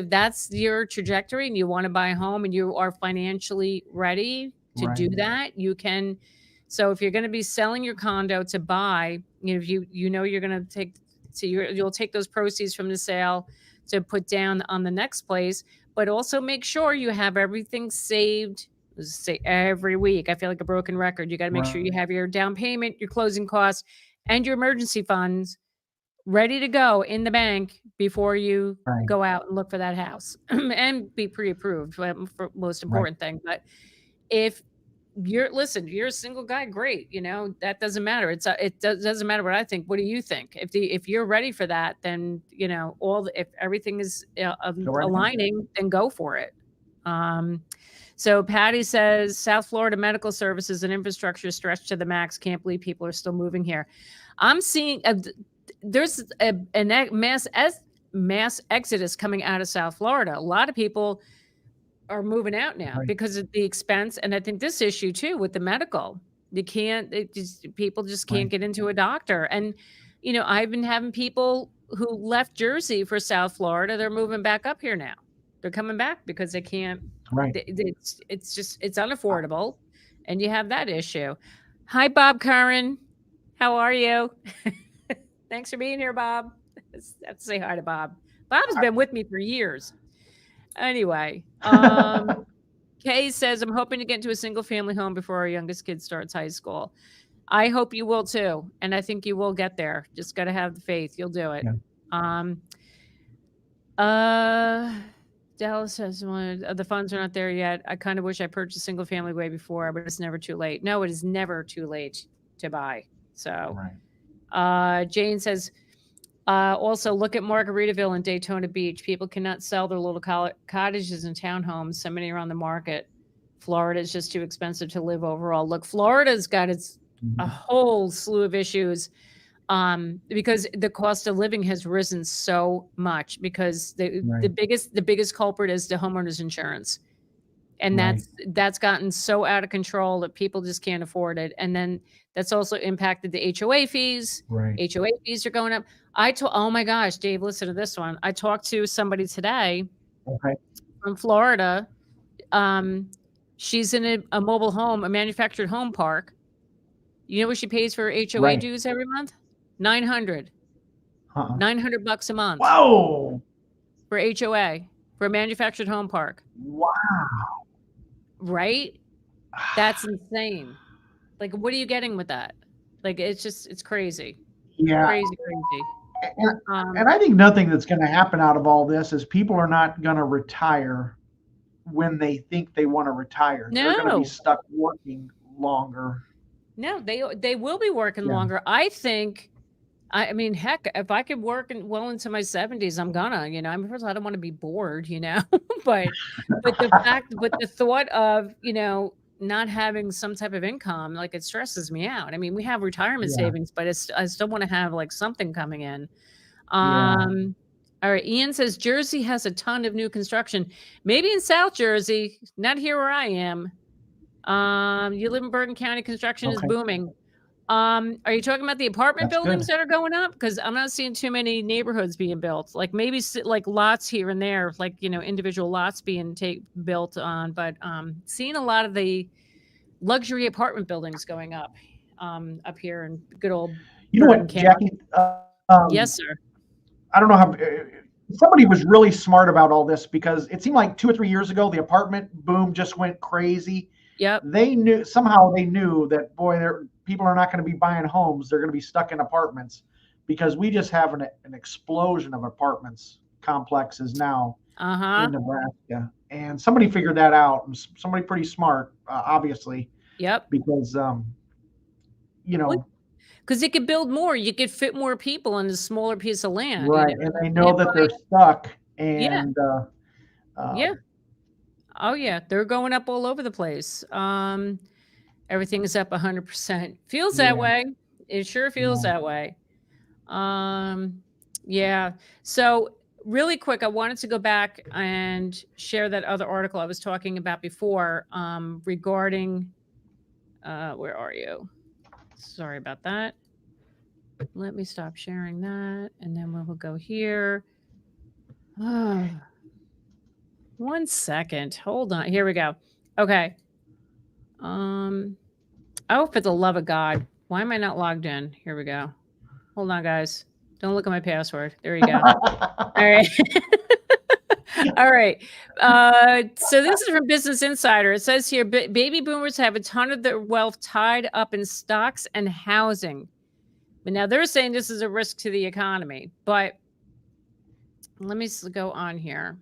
that's your trajectory and you want to buy a home and you are financially ready to do that, you can. So if you're going to be selling your condo to buy, if you're going to you'll take those proceeds from the sale to put down on the next place, but also make sure you have everything saved. Say every week. I feel like a broken record. You got to make sure you have your down payment, your closing costs, and your emergency funds ready to go in the bank before you go out and look for that house and be pre-approved for most important thing. But if you're a single guy, great. That doesn't matter. It doesn't matter what I think. What do you think? If you're ready for that, then, if everything is aligning, then go for it. So Patty says South Florida medical services and infrastructure stretched to the max. Can't believe people are still moving here. I'm seeing there's a mass exodus coming out of South Florida. A lot of people are moving out now because of the expense. And I think this issue too with the medical, people just can't get into a doctor. And, I've been having people who left Jersey for South Florida. They're moving back up here now. They're coming back because they can't. It's unaffordable. and you have that issue. Hi, Bob Curran. How are you? Thanks for being here, Bob. I have to say hi to Bob. Bob's been with me for years. Anyway, Kay says, I'm hoping to get into a single family home before our youngest kid starts high school. I hope you will too. And I think you will get there. Just got to have the faith. You'll do it. Yeah. Dallas says the funds are not there yet. I kind of wish I purchased single family way before, but it's never too late. No, it is never too late to buy. So, Jane says, also look at Margaritaville and Daytona Beach. People cannot sell their little cottages and townhomes. So many are on the market. Florida is just too expensive to live overall. Look, Florida's got a whole slew of issues. Because the cost of living has risen so much because the biggest culprit is the homeowners insurance. And that's gotten so out of control that people just can't afford it. And then that's also impacted the HOA fees. HOA fees are going up. Oh my gosh, Dave, listen to this one. I talked to somebody today from Florida. She's in a mobile home, a manufactured home park. You know what she pays for HOA dues every month? $900 $900 a month. Whoa! For HOA, for a manufactured home park. Wow. Right? That's insane. Like, what are you getting with that? Like, it's crazy. Yeah. Crazy. And I think nothing that's going to happen out of all this is people are not going to retire when they think they want to retire. No. They're going to be stuck working longer. No, they will be working longer. I mean, heck, if I could work well into my 70s, I'm gonna, I mean, first of all, I don't want to be bored, but the thought of, not having some type of income, like it stresses me out. I mean, we have retirement savings, but I still want to have like something coming in. All right. Ian says Jersey has a ton of new construction, maybe in South Jersey, not here where I am. You live in Bergen County, construction is booming. Are you talking about the apartment buildings that are going up? Because I'm not seeing too many neighborhoods being built. Like maybe like lots here and there, like individual lots being built on. But seeing a lot of the luxury apartment buildings going up here in good old. You know what, Jackie? Yes, sir. I don't know how. Somebody was really smart about all this because it seemed like 2 or 3 years ago the apartment boom just went crazy. Yep. They knew that people are not going to be buying homes. They're going to be stuck in apartments because we just have an explosion of apartments complexes now in Nebraska. And somebody figured that out. Somebody pretty smart, obviously. Yep. Because, because it could build more. You could fit more people on a smaller piece of land. Right. And they know that they're stuck. And oh yeah, they're going up all over the place. Everything is up 100%. Feels that way. It sure feels that way. Yeah. So really quick, I wanted to go back and share that other article I was talking about before regarding, where are you? Sorry about that. Let me stop sharing that. And then we'll go here. 1 second. Hold on. Here we go. Okay. Oh, for the love of God. Why am I not logged in? Here we go. Hold on, guys. Don't look at my password. There you go. All right. All right. So this is from Business Insider. It says here, baby boomers have a ton of their wealth tied up in stocks and housing. But now they're saying this is a risk to the economy. But let me go on here.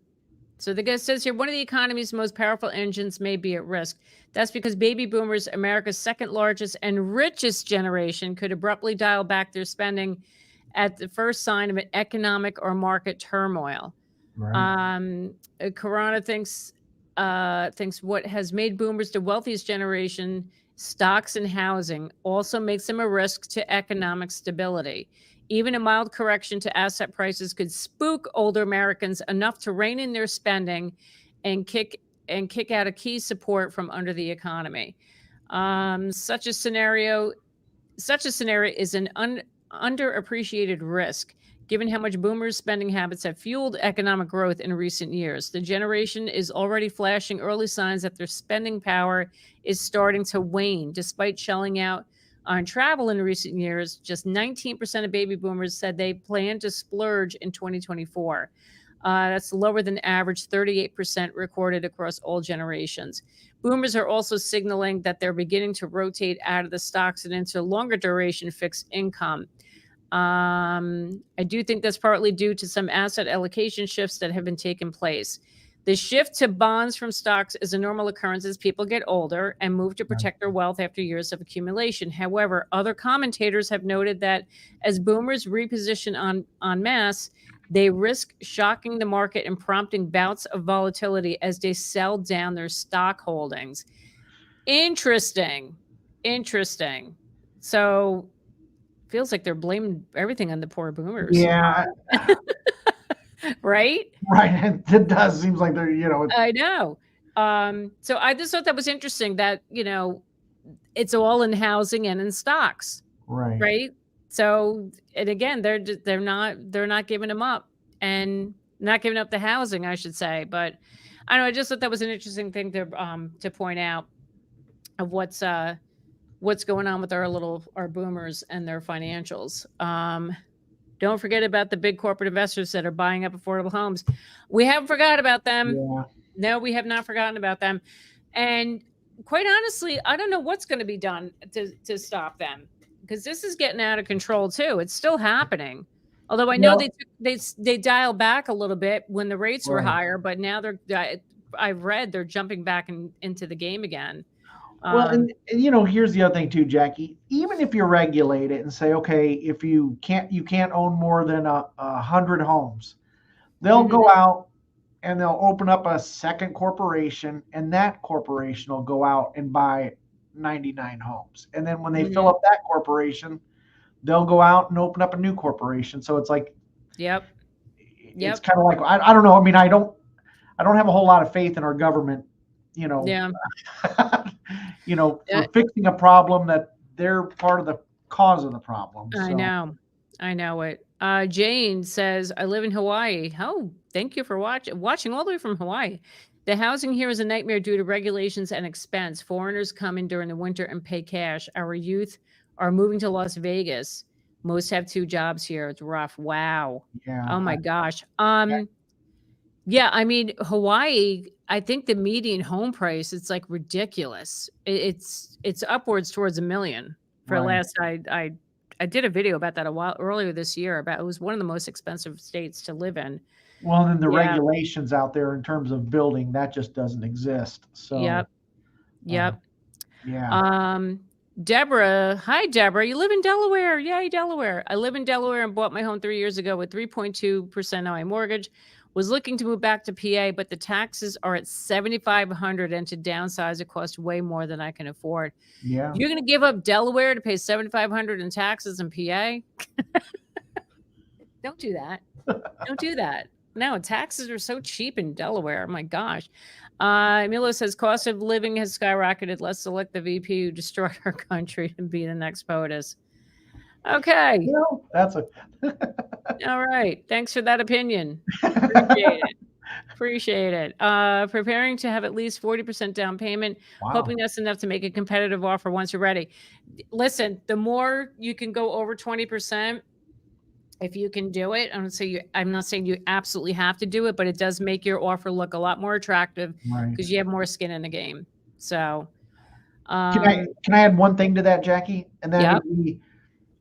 So the guy says here, one of the economy's most powerful engines may be at risk. That's because baby boomers, America's second largest and richest generation, could abruptly dial back their spending at the first sign of an economic or market turmoil. Corona thinks what has made boomers the wealthiest generation, stocks and housing, also makes them a risk to economic stability. Even a mild correction to asset prices could spook older Americans enough to rein in their spending and kick out a key support from under the economy. Such a scenario is an underappreciated risk, given how much boomers' spending habits have fueled economic growth in recent years. The generation is already flashing early signs that their spending power is starting to wane. Despite shelling out on travel in recent years, just 19% of baby boomers said they plan to splurge in 2024. That's lower than average 38% recorded across all generations. Boomers are also signaling that they're beginning to rotate out of the stocks and into longer duration fixed income. I do think that's partly due to some asset allocation shifts that have been taking place. The shift to bonds from stocks is a normal occurrence as people get older and move to protect their wealth after years of accumulation. However, other commentators have noted that as boomers reposition en masse, they risk shocking the market and prompting bouts of volatility as they sell down their stock holdings. Interesting. Interesting. So feels like they're blaming everything on the poor boomers. Yeah. Right? Right. It does. Seems like they're, I know. So I just thought that was interesting that, it's all in housing and in stocks. right. Right. So, and again, they're not giving them up and not giving up the housing, I should say. But I don't know. I just thought that was an interesting thing to point out of what's going on with our boomers and their financials. Don't forget about the big corporate investors that are buying up affordable homes. We haven't forgot about them. Yeah. No, we have not forgotten about them. And quite honestly, I don't know what's going to be done to stop them, because this is getting out of control too. It's still happening. Although I know they dialed back a little bit when the rates were Right. higher, but now I've read they're jumping back into the game again. Well, and here's the other thing too, Jackie. Even if you regulate it and say, okay, if you can't own more than 100 homes, they'll go out and they'll open up a second corporation, and that corporation will go out and buy 99 homes. And then when they fill up that corporation, they'll go out and open up a new corporation. So it's like, Yep. it's kind of like, I don't know. I mean, I don't have a whole lot of faith in our government, Yeah. for fixing a problem that they're part of the cause of the problem. So. I know it. Jane says, I live in Hawaii. Oh, thank you for watching all the way from Hawaii. The housing here is a nightmare due to regulations and expense. Foreigners come in during the winter and pay cash. Our youth are moving to Las Vegas. Most have 2 jobs here. It's rough. Wow. Yeah. Oh my gosh. Yeah, I mean, Hawaii, I think the median home price, it's like ridiculous. It's upwards towards $1 million. For Right. last I did a video about that a while earlier this year, about it was one of the most expensive states to live in. Well, then the Yeah. regulations out there in terms of building, that just doesn't exist. So. Yep. Yeah. Deborah. Hi, Deborah. You live in Delaware. Yay, Delaware. I live in Delaware and bought my home 3 years ago with 3.2% on my mortgage. Was looking to move back to PA, but the taxes are at $7,500, and to downsize, it costs way more than I can afford. Yeah. You're going to give up Delaware to pay $7,500 in taxes in PA? Don't do that. Don't do that. No, taxes are so cheap in Delaware. My gosh. Milo says cost of living has skyrocketed. Let's select the VP who destroyed our country and be the next POTUS. Okay. Well, that's a. All right. Thanks for that opinion. Appreciate it. Preparing to have at least 40% down payment, hoping that's enough to make a competitive offer once you're ready. Listen, the more you can go over 20%, if you can do it, I'm not saying you absolutely have to do it, but it does make your offer look a lot more attractive because you have more skin in the game. So, can I add one thing to that, Jackie? And that would be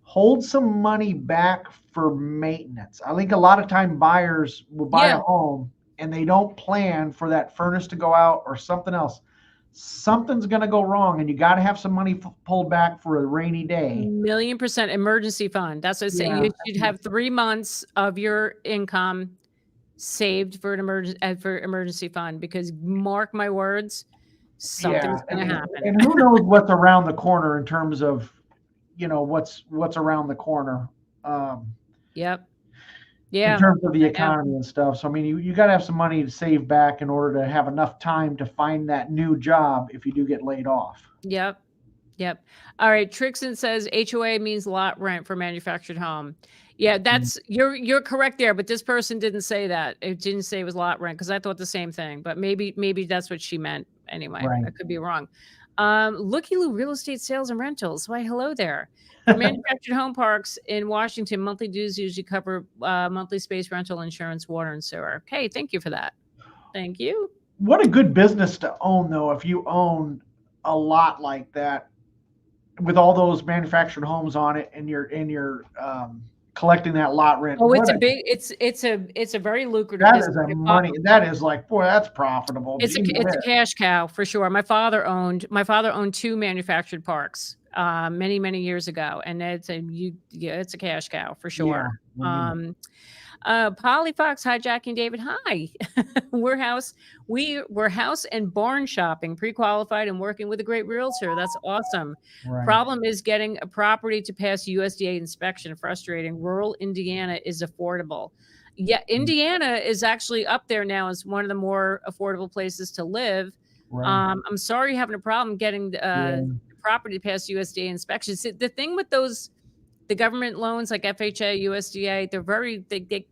hold some money back for maintenance. I think a lot of time buyers will buy a home and they don't plan for that furnace to go out or something else. Something's going to go wrong, and you got to have some money pulled back for a rainy day. 1,000,000% emergency fund. That's what I say. You should have 3 months of your income saved for an emergency fund, because mark my words, something's going to happen. And who knows what's around the corner in terms of, what's around the corner. Yep. Yeah. In terms of the economy and stuff. So, I mean, you got to have some money to save back in order to have enough time to find that new job if you do get laid off. Yep. All right. Trixon says HOA means lot rent for manufactured home. Yeah, that's you're correct there, but this person didn't say that. It didn't say it was lot rent because I thought the same thing, but maybe that's what she meant. Anyway, I Right. could be wrong. Looky Loo Real Estate Sales and Rentals. Why, hello there. For manufactured home parks in Washington, monthly dues usually cover monthly space rental, insurance, water, and sewer. Okay, thank you for that. Thank you. What a good business to own, though, if you own a lot like that with all those manufactured homes on it, and you're collecting that lot rent. Oh, What it's a very lucrative that business. is a money. That is like, boy, that's profitable. It's Gee a whiz. cash cow for sure. My father owned 2 manufactured parks, many years ago, and it's a cash cow for Yeah. sure. Polly Fox hijacking David. Hi. We're house and barn shopping, pre-qualified and working with a great realtor. That's awesome. Right. Problem is getting a property to pass USDA inspection. Frustrating. Rural Indiana is affordable. Yeah, Indiana is actually up there now as one of the more affordable places to live. Right. I'm sorry you're having a problem getting the property to pass USDA inspections. The thing with the government loans like FHA, USDA,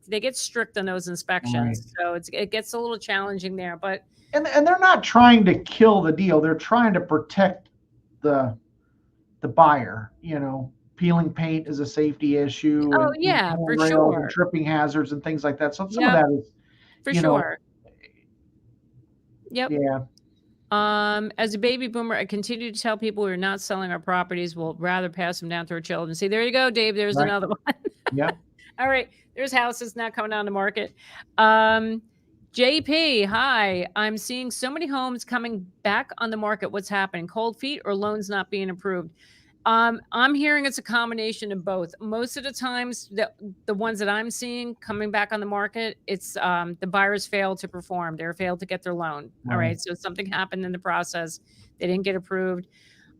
they get strict on those inspections. Right. So it gets a little challenging there, but And they're not trying to kill the deal. They're trying to protect the buyer. Peeling paint is a safety issue, oh and yeah, for rails and sure. tripping hazards and things like that. So some of Yep, that is, for you know, sure. Yep. yeah, As a baby boomer, I continue to tell people we're not selling our properties. We'll rather pass them down to our children. See, there you go, Dave. There's right, another one. yeah. All right. There's houses now coming on the market. JP, hi. I'm seeing so many homes coming back on the market. What's happening? Cold feet or loans not being approved? I'm hearing it's a combination of both. Most of the times, the ones that I'm seeing coming back on the market, it's the buyers failed to perform. They failed to get their loan. All Right. right. So something happened in the process. They didn't get approved.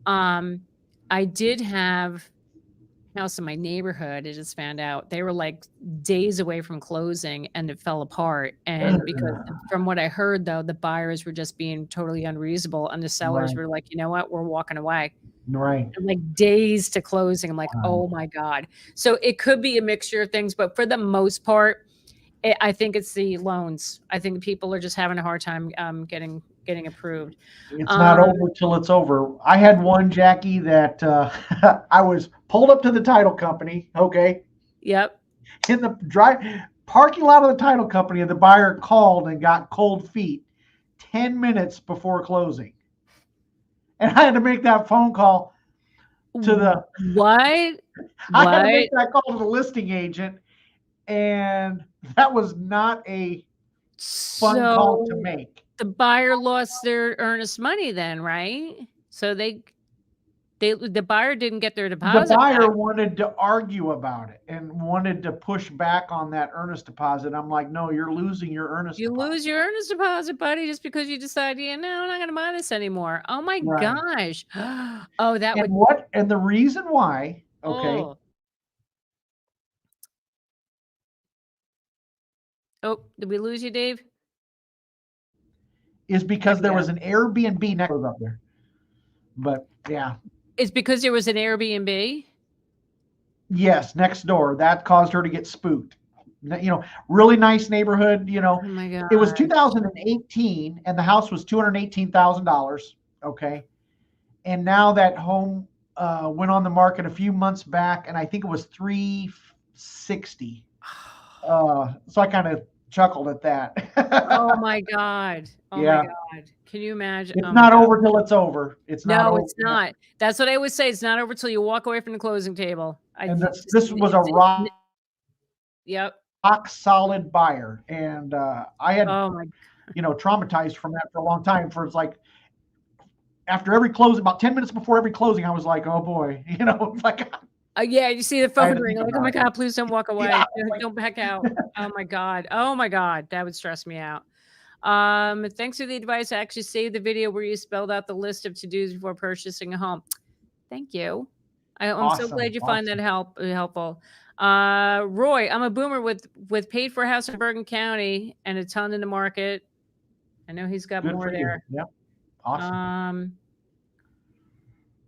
I did have house in my neighborhood. I just found out they were like days away from closing and it fell apart. And because from what I heard, though, the buyers were just being totally unreasonable and the sellers Right. were like, you know what, we're walking away. Right. And like days to closing. I'm like, Wow. oh my God. So it could be a mixture of things, but for the most part, I think it's the loans. I think people are just having a hard time getting approved. It's not over till it's over. I had one, Jackie, that I was pulled up to the title company. Okay. Yep. In the parking lot of the title company, and the buyer called and got cold feet 10 minutes before closing. And I had to make that phone call to the What? I had to make that call to the listing agent, and that was not a fun call to make. The buyer lost their earnest money then, right? So the buyer didn't get their deposit The buyer back. wanted to argue about it and wanted to push back on that earnest deposit. I'm like, no, you're losing your earnest You deposit. lose your earnest deposit, buddy, just because you decide, yeah, no, I'm not going to buy this anymore. Oh my Right. gosh. Oh, that And would. and the reason why, okay. Oh, did we lose you, Dave? Is because there was an Airbnb next up there. But yeah. It's because there was an Airbnb? Yes, next door. That caused her to get spooked. Really nice neighborhood. Oh my God. It was 2018 and the house was $218,000. Okay. And now that home went on the market a few months back, and I think it was $360. So I kind of chuckled at that. Oh my God. Oh Yeah. my God. Can you imagine? It's Oh my not God. over till it's over. It's not No, over. it's not. That's what I always say. It's not over till you walk away from the closing table. And this was a Yep. rock solid buyer. And I had, Oh my. traumatized from that for a long time. For it's like after every closing, about 10 minutes before every closing, I was like, oh boy, it's like. Yeah, you see the phone ring. Like, oh my God, please don't walk away. Yeah. Don't back out. Oh my God. Oh my God. That would stress me out. Thanks for the advice. I actually saved the video where you spelled out the list of to-dos before purchasing a home. Thank you. I'm so glad you find that helpful. Roy, I'm a boomer with paid for a house in Bergen County and a ton in the market. I know he's got Good more for there. You. Yep. Awesome.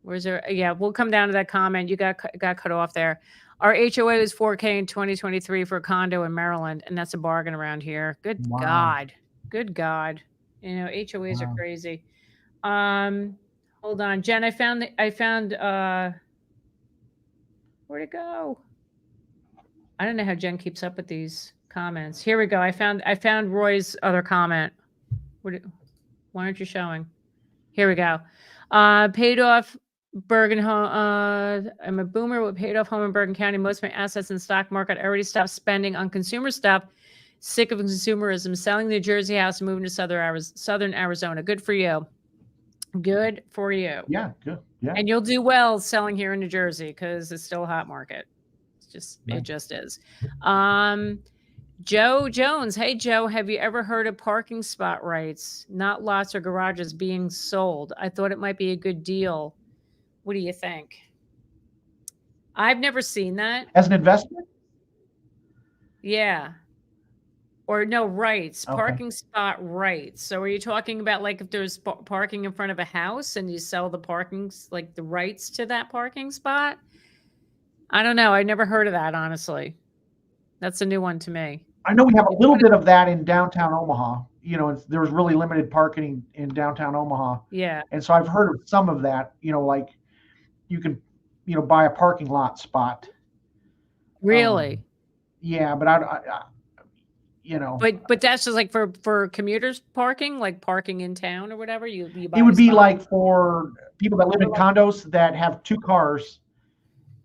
Where's there? Yeah, we'll come down to that comment. You got cut off there. Our HOA was 4K in 2023 for a condo in Maryland, and that's a bargain around here. Good Wow. God. Good God. You know, HOAs are Wow. crazy. Hold on, Jen. I found where'd it go? I don't know how Jen keeps up with these comments. Here we go. I found Roy's other comment. Why aren't you showing? Here we go. Paid off Bergen home. I'm a boomer with paid off home in Bergen County. Most of my assets in the stock market. I already stopped spending on consumer stuff. Sick of consumerism. Selling the New Jersey house and moving to Southern Arizona. Good for you. Good for you. Yeah, good. Yeah. And you'll do well selling here in New Jersey because it's still a hot market. Right. It just is. Joe Jones. Hey, Joe, have you ever heard of parking spot rights, not lots or garages, being sold? I thought it might be a good deal. What do you think? I've never seen that. As an investment? Yeah. Or no, rights, Okay. parking spot rights. So are you talking about like if there's parking in front of a house and you sell the like the rights to that parking spot? I don't know. I never heard of that, honestly. That's a new one to me. I know we have a little bit of that in downtown Omaha. You know, there's really limited parking in downtown Omaha. Yeah. And so I've heard of some of that, you know, like you can, you know, buy a parking lot spot. Really? Yeah, but I you know. But that's just like for commuters parking, like parking in town or whatever. You buy it would be spot? like for people that live in condos that have 2 cars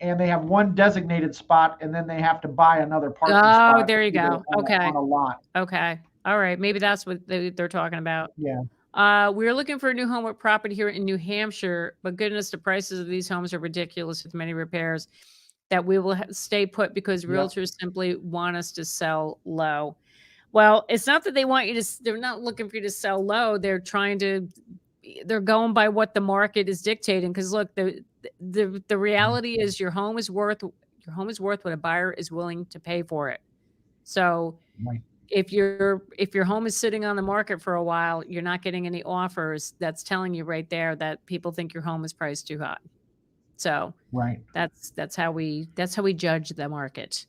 and they have one designated spot and then they have to buy another parking spot. Oh, there you go. Okay. On a lot. Okay. All right. Maybe that's what they're talking about. Yeah. We're looking for a new home with property here in New Hampshire, but goodness, the prices of these homes are ridiculous with many repairs that we will stay put because realtors simply want us to sell low. Well, it's not that they want you to, they're not looking for you to sell low. They're going by what the market is dictating. Cause look, the reality is your home is worth what a buyer is willing to pay for it. So Right. if your home is sitting on the market for a while, you're not getting any offers. That's telling you right there that people think your home is priced too high. So right. That's how we judge the market.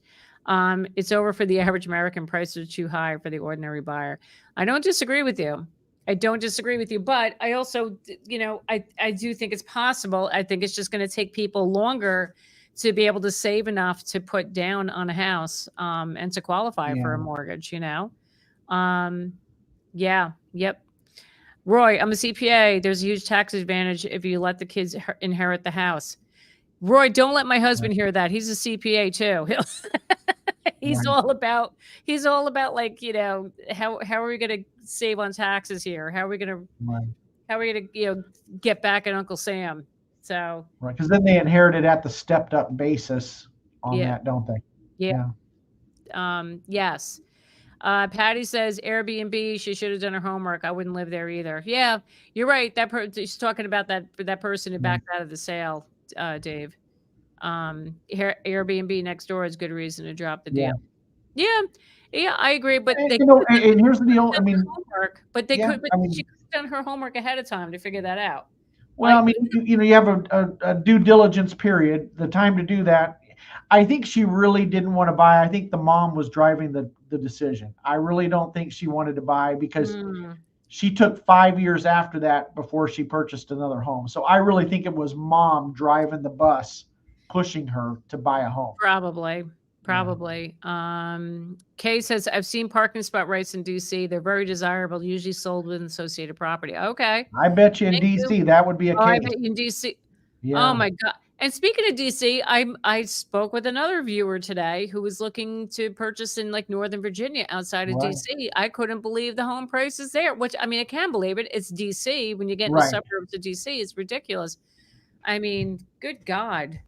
It's over for the average American. Prices are too high for the ordinary buyer. I don't disagree with you. But I also, you know, I do think it's possible. I think it's just going to take people longer to be able to save enough to put down on a house and to qualify for a mortgage, you know? Yeah. Yep. Roy, I'm a CPA. There's a huge tax advantage if you let the kids inherit the house. Roy, don't let my husband hear that. He's a CPA too. He's all about like, you know, how are we going to save on taxes here? How are we going to, you know, get back at Uncle Sam? So, right. Cause then they inherited at the stepped up basis on that, don't they? Yeah. Yes. Patty says Airbnb, she should have done her homework. I wouldn't live there either. Yeah, you're right. She's talking about that person who backed out of the sale, Dave. Airbnb next door is good reason to drop the deal. Yeah, I agree. But and, you know, and here's the deal. I mean, homework, but she could have done her homework ahead of time to figure that out. Well, I mean, you know, you have a due diligence period, the time to do that. I think she really didn't want to buy. I think the mom was driving the decision. I really don't think she wanted to buy because she took 5 years after that before she purchased another home. So I really think it was mom driving the bus, pushing her to buy a home. Probably. Kay says, I've seen parking spot rights in DC. They're very desirable, usually sold with associated property. Okay. I bet you in DC that would be a case. I bet you in DC. Yeah. Oh my God. And speaking of DC, I spoke with another viewer today who was looking to purchase in like Northern Virginia outside of DC. I couldn't believe the home prices there, which I mean, I can believe it. It's DC. When you get in the suburbs of DC, it's ridiculous. I mean, good God.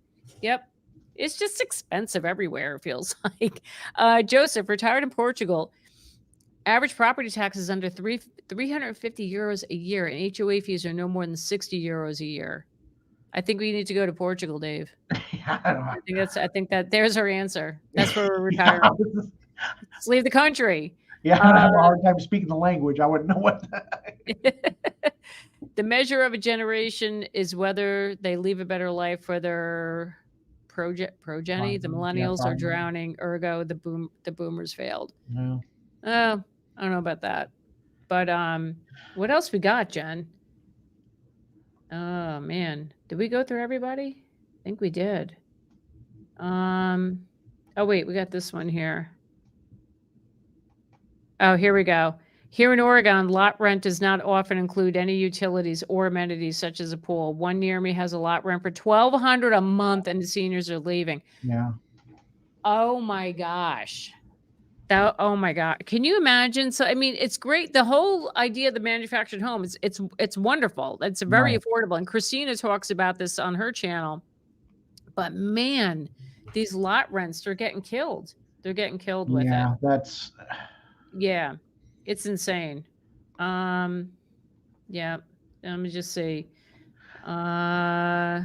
Yep. It's just expensive everywhere, it feels like. Joseph, retired in Portugal. Average property tax is under 350 euros a year, and HOA fees are no more than 60 euros a year. I think we need to go to Portugal, Dave. I think that there's our answer. That's where we're retiring. Let's leave the country. Yeah, I have a hard time speaking the language. I wouldn't know what. The measure of a generation is whether they leave a better life for their progeny. The Yeah, millennials are probably. drowning, ergo the boomers failed. Yeah. Oh, I don't know about that. But what else we got, Jen? Oh man, did we go through everybody? I think we did. Oh wait, we got this one here. Oh, here we go. Here in Oregon, lot rent does not often include any utilities or amenities such as a pool. One near me has a lot rent for $1,200 a month, and the seniors are leaving. Yeah. Oh my gosh. Oh my god. Can you imagine? So I mean, it's great. The whole idea of the manufactured home is it's wonderful. It's very Right. affordable. And Christina talks about this on her channel. But man, these lot rents, they're getting killed. They're getting killed with it. Yeah. That's. Yeah. It's insane. Um, yeah. Let me just see. Uh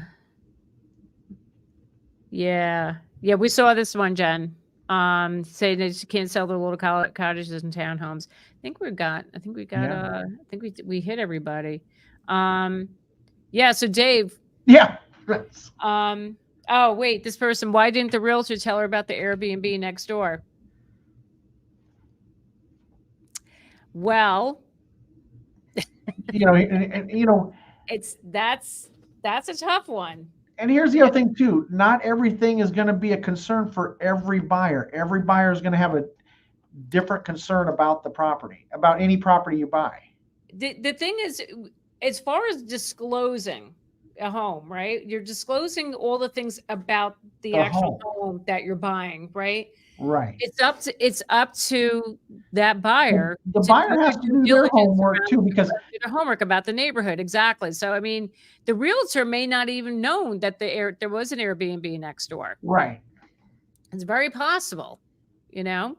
yeah. Yeah, we saw this one, Jen. Saying that you can't sell the little cottages and townhomes. Yeah. I think we hit everybody. Yeah, so Dave, Yeah. oh wait, this person, why didn't the realtor tell her about the Airbnb next door? Well, that's a tough one. And here's the other thing too. Not everything is going to be a concern for every buyer. Every buyer is going to have a different concern about the property, about any property you buy. The thing is, as far as disclosing a home, right? You're disclosing all the things about the actual home that you're buying, right? Right. It's up to that buyer. The buyer has to do their homework too, because do the homework about the neighborhood. Exactly. So I mean, the realtor may not even known that there was an Airbnb next door. right. It's very possible, you know.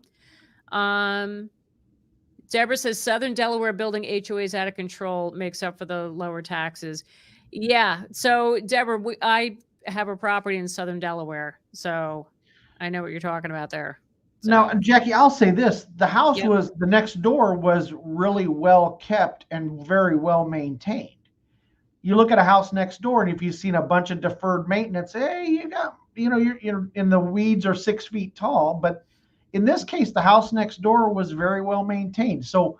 Deborah says Southern Delaware building HOAs out of control makes up for the lower taxes. Yeah. So Deborah, I have a property in Southern Delaware, so I know what you're talking about there. So. Now, Jackie, I'll say this: the house the next door was really well kept and very well maintained. You look at a house next door, and if you've seen a bunch of deferred maintenance, hey, you're in the weeds are 6 feet tall. But in this case, the house next door was very well maintained. So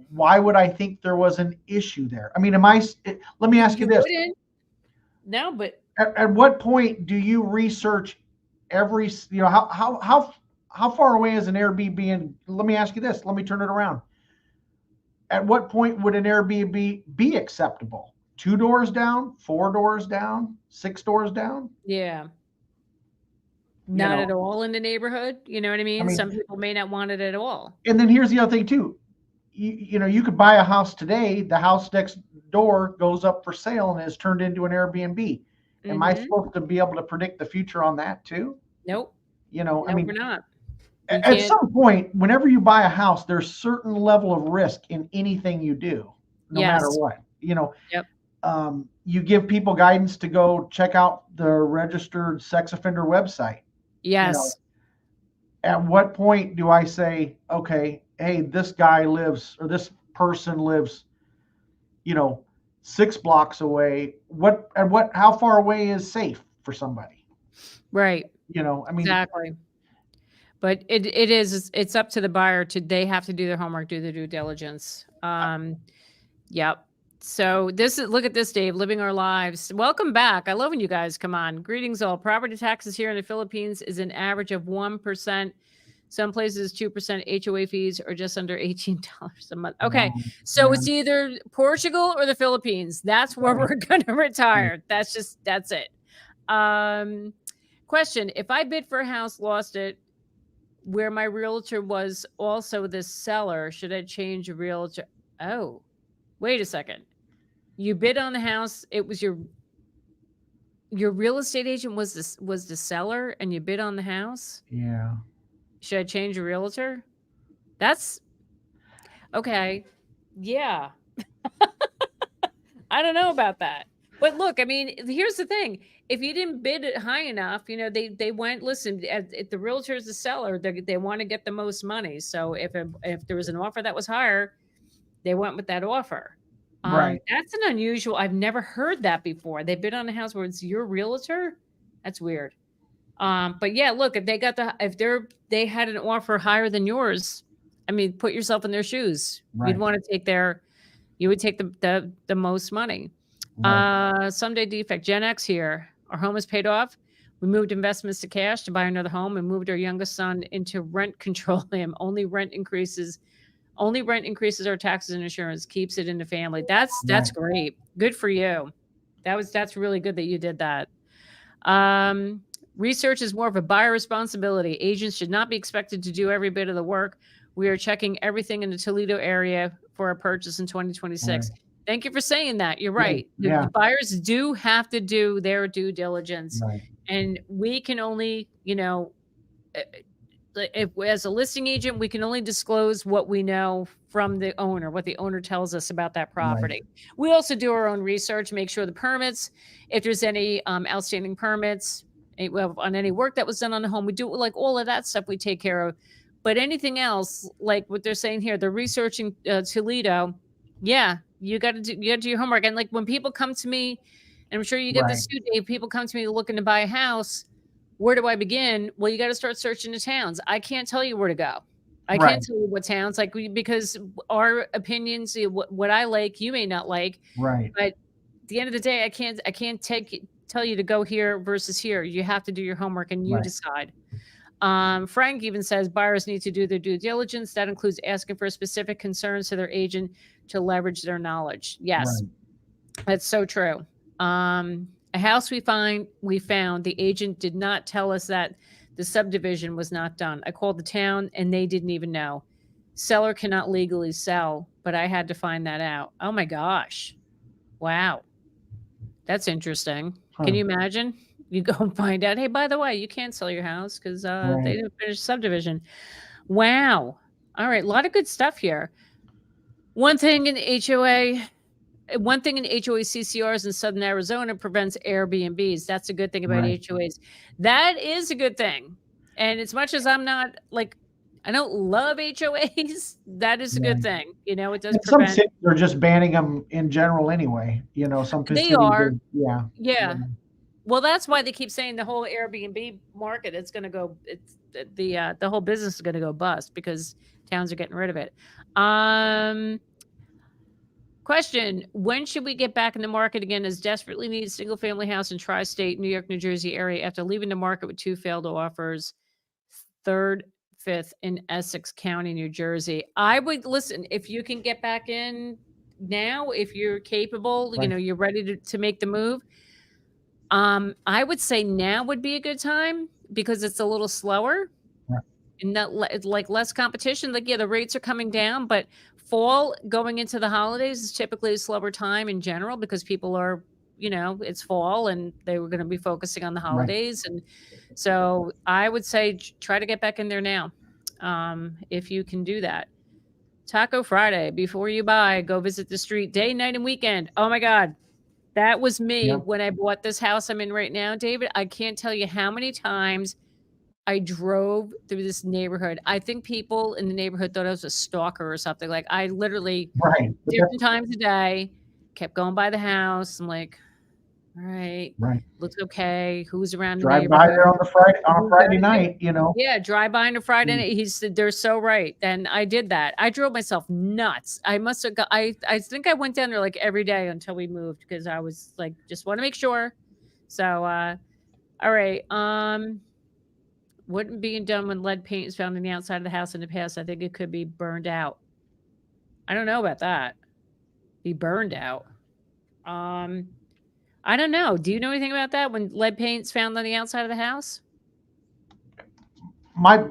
why would I think there was an issue there? I mean, let me ask you this. No, but at what point do you research every, how far away is an Airbnb? And let me ask you this, let me turn it around. At what point would an Airbnb be acceptable? 2 doors down, 4 doors down, 6 doors down? Yeah. Not at all in the neighborhood. You know what I mean? Some people may not want it at all. And then here's the other thing too. You could buy a house today. The house next door goes up for sale and is turned into an Airbnb. Am I supposed to be able to predict the future on that too? Nope. No, we're not. At some point, whenever you buy a house, there's a certain level of risk in anything you do, no matter what. Yep. You give people guidance to go check out the registered sex offender website. Yes. At what point do I say, okay, hey, this guy lives, or this person lives, 6 blocks away? How far away is safe for somebody? Right. Exactly. But it's up to the buyer they have to do their homework, do the due diligence. Yep. So look at this, Dave, living our lives. Welcome back. I love when you guys come on. Greetings all. Property taxes here in the Philippines is an average of 1%. Some places 2%. HOA fees are just under $18 a month. Okay. So it's either Portugal or the Philippines. That's where we're going to retire. That's it. Question. If I bid for a house, lost it, where my realtor was also the seller, should I change a realtor? Oh, wait a second. You bid on the house. It was your real estate agent was the seller, and you bid on the house. Yeah. Should I change a realtor? That's okay. Yeah. I don't know about that. But look, I mean, here's the thing. If you didn't bid it high enough, they went, listen, if the realtor is the seller, they want to get the most money. So if there was an offer that was higher, they went with that offer. Right. That's an unusual. I've never heard that before. They bid on a house where it's your realtor. That's weird. But yeah, look, if they had an offer higher than yours, I mean, put yourself in their shoes. You'd Right. want to take you would take the most money. Right. Someday defect. Gen X here. Our home is paid off. We moved investments to cash to buy another home and moved our youngest son into rent control him. Only rent increases our taxes and insurance, keeps it in the family. That's Right. great. Good for you. That's really good that you did that. Um, Research is more of a buyer responsibility. Agents should not be expected to do every bit of the work. We are checking everything in the Toledo area for a purchase in Right. 2026. Thank you for saying that. You're Good. right. The Yeah. buyers do have to do their due diligence, Right. and we can only, uh, if as a listing agent, we can only disclose what we know from the owner, what the owner tells us about that Right. property. We also do our own research, make sure the permits, if there's any outstanding permits well, on any work that was done on the home, we do like all of that stuff we take care of. But anything else, like what they're saying here, they're researching Toledo. Yeah, you got to do your homework. And like when people come to me, and I'm sure you get Right. this too, Dave. People come to me looking to buy a house. Where do I begin? Well, you got to start searching the towns. I can't tell you where to go. I can't Right. tell you what towns because our opinions, what I like, you may not like. Right. But at the end of the day, I can't tell you to go here versus here. You have to do your homework and you Right. decide. Frank even says buyers need to do their due diligence. That includes asking for specific concerns to their agent to leverage their knowledge. Yes, Right. that's so true. A house we found, the agent did not tell us that the subdivision was not done. I called the town and they didn't even know. Seller cannot legally sell, but I had to find that out. Oh my gosh. Wow. That's interesting. Can Huh. you imagine? You go and find out, hey, by the way, you can't sell your house because they Right. didn't finish subdivision. Wow. All right. A lot of good stuff here. One thing in HOA One thing in HOA CCRs in Southern Arizona prevents Airbnbs. That's a good thing about Right. HOAs. That is a good thing. And as much as I'm not like, I don't love HOAs, that is a good Right. thing. It does And some prevent. cities are just banning them in general anyway. Some They cities are, are, yeah. yeah. Yeah. Well, that's why they keep saying the whole Airbnb market is going to go. It's the whole business is going to go bust because towns are getting rid of it. Question: when should we get back in the market again as desperately need a single family house in tri-state New York, New Jersey area after leaving the market with 2 failed offers, 3rd, 5th in Essex County, New Jersey? I would listen, if you can get back in now, if you're capable, Right. you're ready to make the move. I would say now would be a good time because it's a little slower. Right. And that it's like less competition. Like, yeah, the rates are coming down, but fall going into the holidays is typically a slower time in general because people are, it's fall and they were going to be focusing on the Right. holidays. And so I would say try to get back in there now. If you can do that. Taco Friday, before you buy, go visit the street day, night, and weekend. Oh my God. That was me Yep. when I bought this house I'm in right now, David. I can't tell you how many times I drove through this neighborhood. I think people in the neighborhood thought I was a stalker or something. Like, I literally Right. But that's different times a day kept going by the house. I'm like, "All right, right. looks okay. Who's around the Drive by neighborhood? there on a Who's Friday out here?" night. Yeah, drive by on a Friday Mm. night. He said, "They're so right." And I did that. I drove myself nuts. I must have got I think I went down there, like, every day until we moved because I was like, "Just wanna make sure." So, all right, wouldn't being done when lead paint is found on the outside of the house in the past. I think it could be burned out. I don't know about that. Be burned out. Um, I don't know. Do you know anything about that when lead paint's found on the outside of the house? My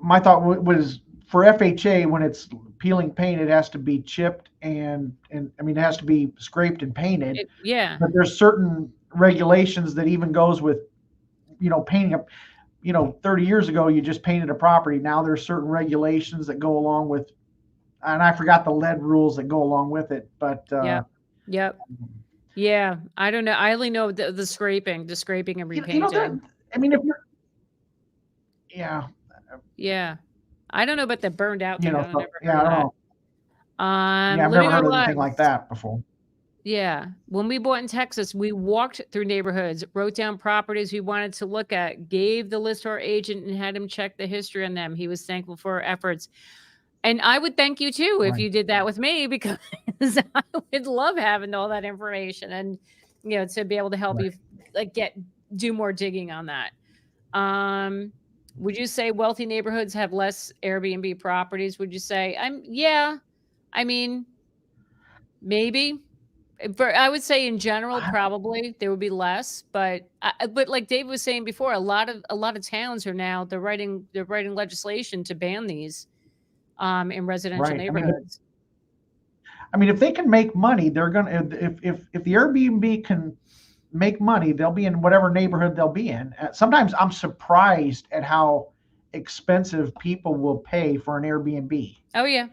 my thought was for FHA when it's peeling paint, it has to be chipped and I mean it has to be scraped and painted. Yeah. But there's certain regulations that even goes with painting up. 30 years ago you just painted a property. Now there's certain regulations that go along with, and I forgot the lead rules that go along with it. But Yep. Yep. Yeah. I don't know. I only know the scraping and that, repainting. I mean, if you're, yeah, Yeah. I don't know about the burned out thing. I've so, never heard yeah, of I don't that. know. Yeah, I've never Living our heard of anything lives. like that before. Yeah. When we bought in Texas, we walked through neighborhoods, wrote down properties we wanted to look at, gave the list to our agent, and had him check the history on them. He was thankful for our efforts. And I would thank you too if Right. you did that with me, because I would love having all that information and, to be able to help Right. you like do more digging on that. Um, would you say wealthy neighborhoods have less Airbnb properties? Would you say? Yeah. I mean, maybe. I would say in general, I- probably there would be less, but like Dave was saying before, a lot of towns are now they're writing legislation to ban these in residential right. neighborhoods. I mean, if they can make money, they're gonna. If the Airbnb can make money, they'll be in whatever neighborhood they'll be in. Sometimes I'm surprised at how expensive people will pay for an Airbnb, Oh yeah,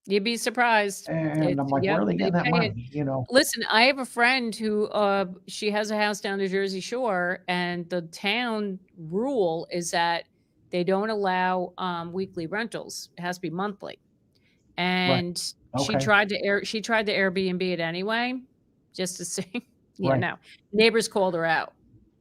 you'd be surprised. and I'm It's like, where yep, are they they getting that pay it. money? You know. Listen, I have a friend who she has a house down the Jersey Shore, and the town rule is that they don't allow weekly rentals. It has to be monthly. Right. And Okay. she tried to Airbnb it anyway, just to see. Yeah, Right. no. Neighbors called her out.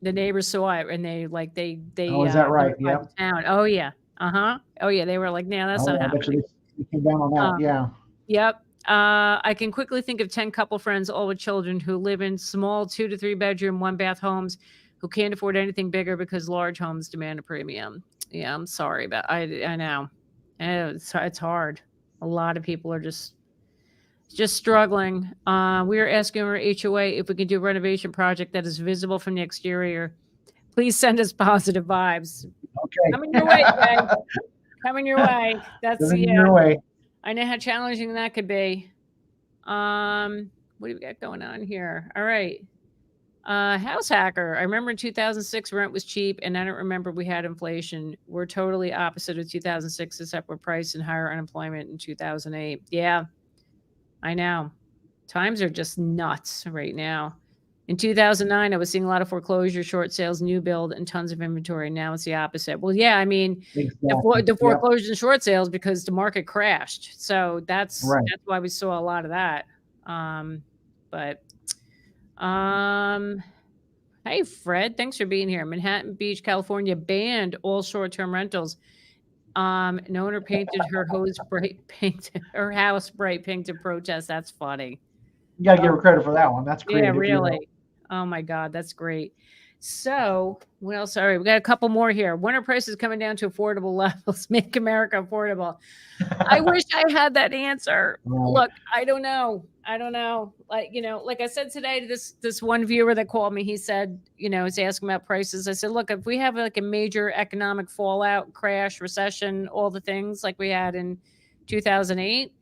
The neighbors saw it, and they Oh, is that right? notified the Yep. town. Oh, yeah. Uh-huh. Oh, yeah, they were like, "No, that's Oh, not yeah. I bet you happening." they came down on that. Um, Yeah. yep. I can quickly think of 10 couple friends, all with children, who live in small 2 to 3 bedroom, 1 bath homes, who can't afford anything bigger because large homes demand a premium. Yeah, I'm sorry, but I know. It's hard. A lot of people are just struggling. We are asking our HOA if we can do a renovation project that is visible from the exterior. Please send us positive vibes. Okay. Coming your way, Jay. Coming your way. That's Send it yeah. your way. I know how challenging that could be. What do we got going on here? All right. House hacker. I remember in 2006 rent was cheap, and I don't remember we had inflation. We're totally opposite of 2006, except we're price and higher unemployment in 2008. Yeah, I know. Times are just nuts right now. In 2009, I was seeing a lot of foreclosure, short sales, new build, and tons of inventory. Now it's the opposite. Well, yeah, I mean, Exactly. the Yep. foreclosures and short sales because the market crashed. So that's Right. that's why we saw a lot of that. But um, hey, Fred, thanks for being here. Manhattan Beach, California banned all short-term rentals. An owner painted her house bright pink to protest. That's funny. You gotta give Oh, her credit for that one. That's yeah, creative. You know. really. Oh my God, that's great. So, what else? All right, we got a couple more here. When are prices coming down to affordable levels? Make America affordable. I wish I had that answer. Right. Look, I don't know. I don't know. Like I said today to this one viewer that called me, he said, he's asking about prices. I said, look, if we have like a major economic fallout, crash, recession, all the things like we had in 2008,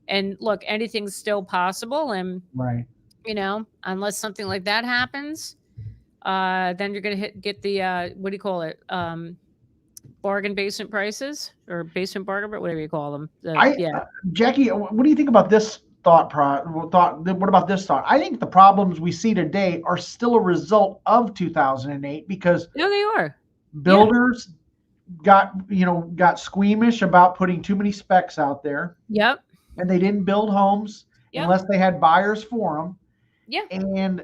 and look, anything's still possible. And Right. unless something like that happens, then you're gonna get the what do you call it? Bargain basement prices or basement bargain, but whatever you call them. I Yeah. Jackie, what do you think about this thought? What about this thought? I think the problems we see today are still a result of 2008 because No, they are. Yeah. builders got squeamish about putting too many specs out there, Yep. and they didn't build homes Yep. unless they had buyers for them. Yeah. And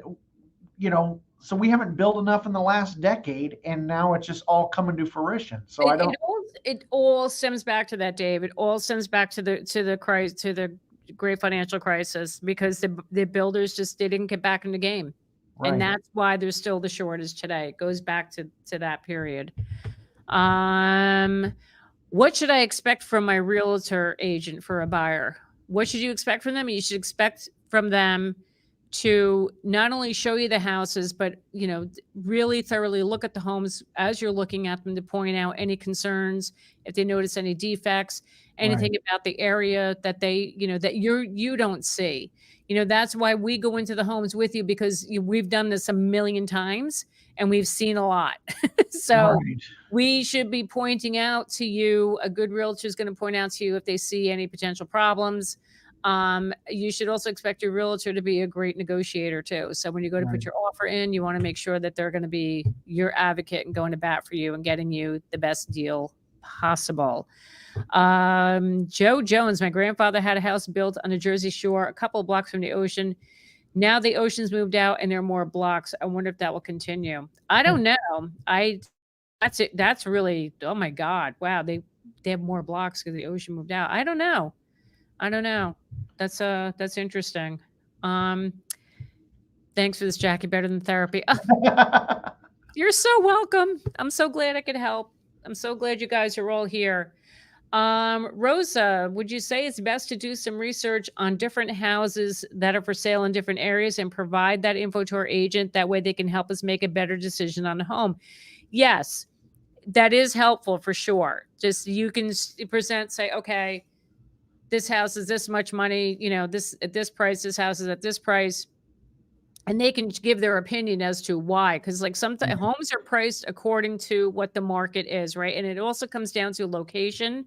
so we haven't built enough in the last decade, and now it's just all coming to fruition. So I don't. It all stems back to that, Dave. It all stems back to the great financial crisis, because the builders they didn't get back in the game. Right. And that's why there's still the shortage today. It goes back to that period. What should I expect from my realtor agent for a buyer? What should you expect from them? You should expect from them to not only show you the houses, but really thoroughly look at the homes as you're looking at them, to point out any concerns, if they notice any defects, anything Right. about the area that that you don't see. That's why we go into the homes with you, because we've done this a million times and we've seen a lot. So Right. we should be pointing out to you, a good realtor is going to point out to you if they see any potential problems. You should also expect your realtor to be a great negotiator too. So when you go to put Right. your offer in, you want to make sure that they're going to be your advocate and going to bat for you and getting you the best deal possible. Joe Jones, my grandfather had a house built on the Jersey Shore, a couple of blocks from the ocean. Now the ocean's moved out and there are more blocks. I wonder if that will continue. I don't know. I that's it. That's really, oh my God. Wow. They have more blocks because the ocean moved out. I don't know. I don't know. That's interesting. Um, thanks for this, Jackie. Better than therapy. You're so welcome. I'm so glad I could help. I'm so glad you guys are all here. Rosa, would you say it's best to do some research on different houses that are for sale in different areas and provide that info to our agent? That way they can help us make a better decision on a home. Yes, that is helpful for sure. Just you can present, say, okay, this house is this much money, this at this price, this house is at this price. And they can give their opinion as to why. Because like sometimes homes are priced according to what the market is, right? And it also comes down to location.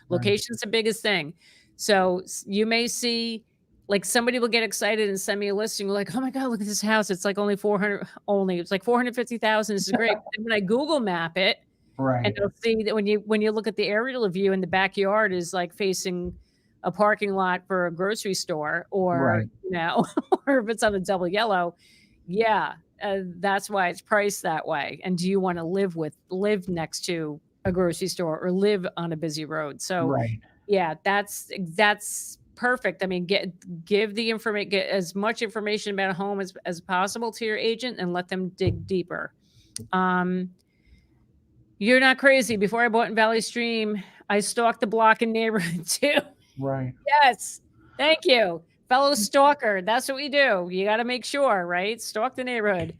Location's the biggest thing. So you may see like somebody will get excited and send me a listing like, oh my God, look at this house. It's like only 400, it's like 450,000. This is great. And when I Google map it, and you'll see that when you look at the aerial view in the backyard is like facing a parking lot for a grocery store, or or if it's on a double yellow, that's why it's priced that way. And do you want to live next to a grocery store or live on a busy road? So that's perfect. I mean, give the information, get as much information about a home as possible to your agent and let them dig deeper. You're not crazy. Before I bought in Valley Stream, I stalked the block and neighborhood too. Right. Yes. Thank you. Fellow stalker. That's what we do. You got to make sure, right? Stalk the neighborhood.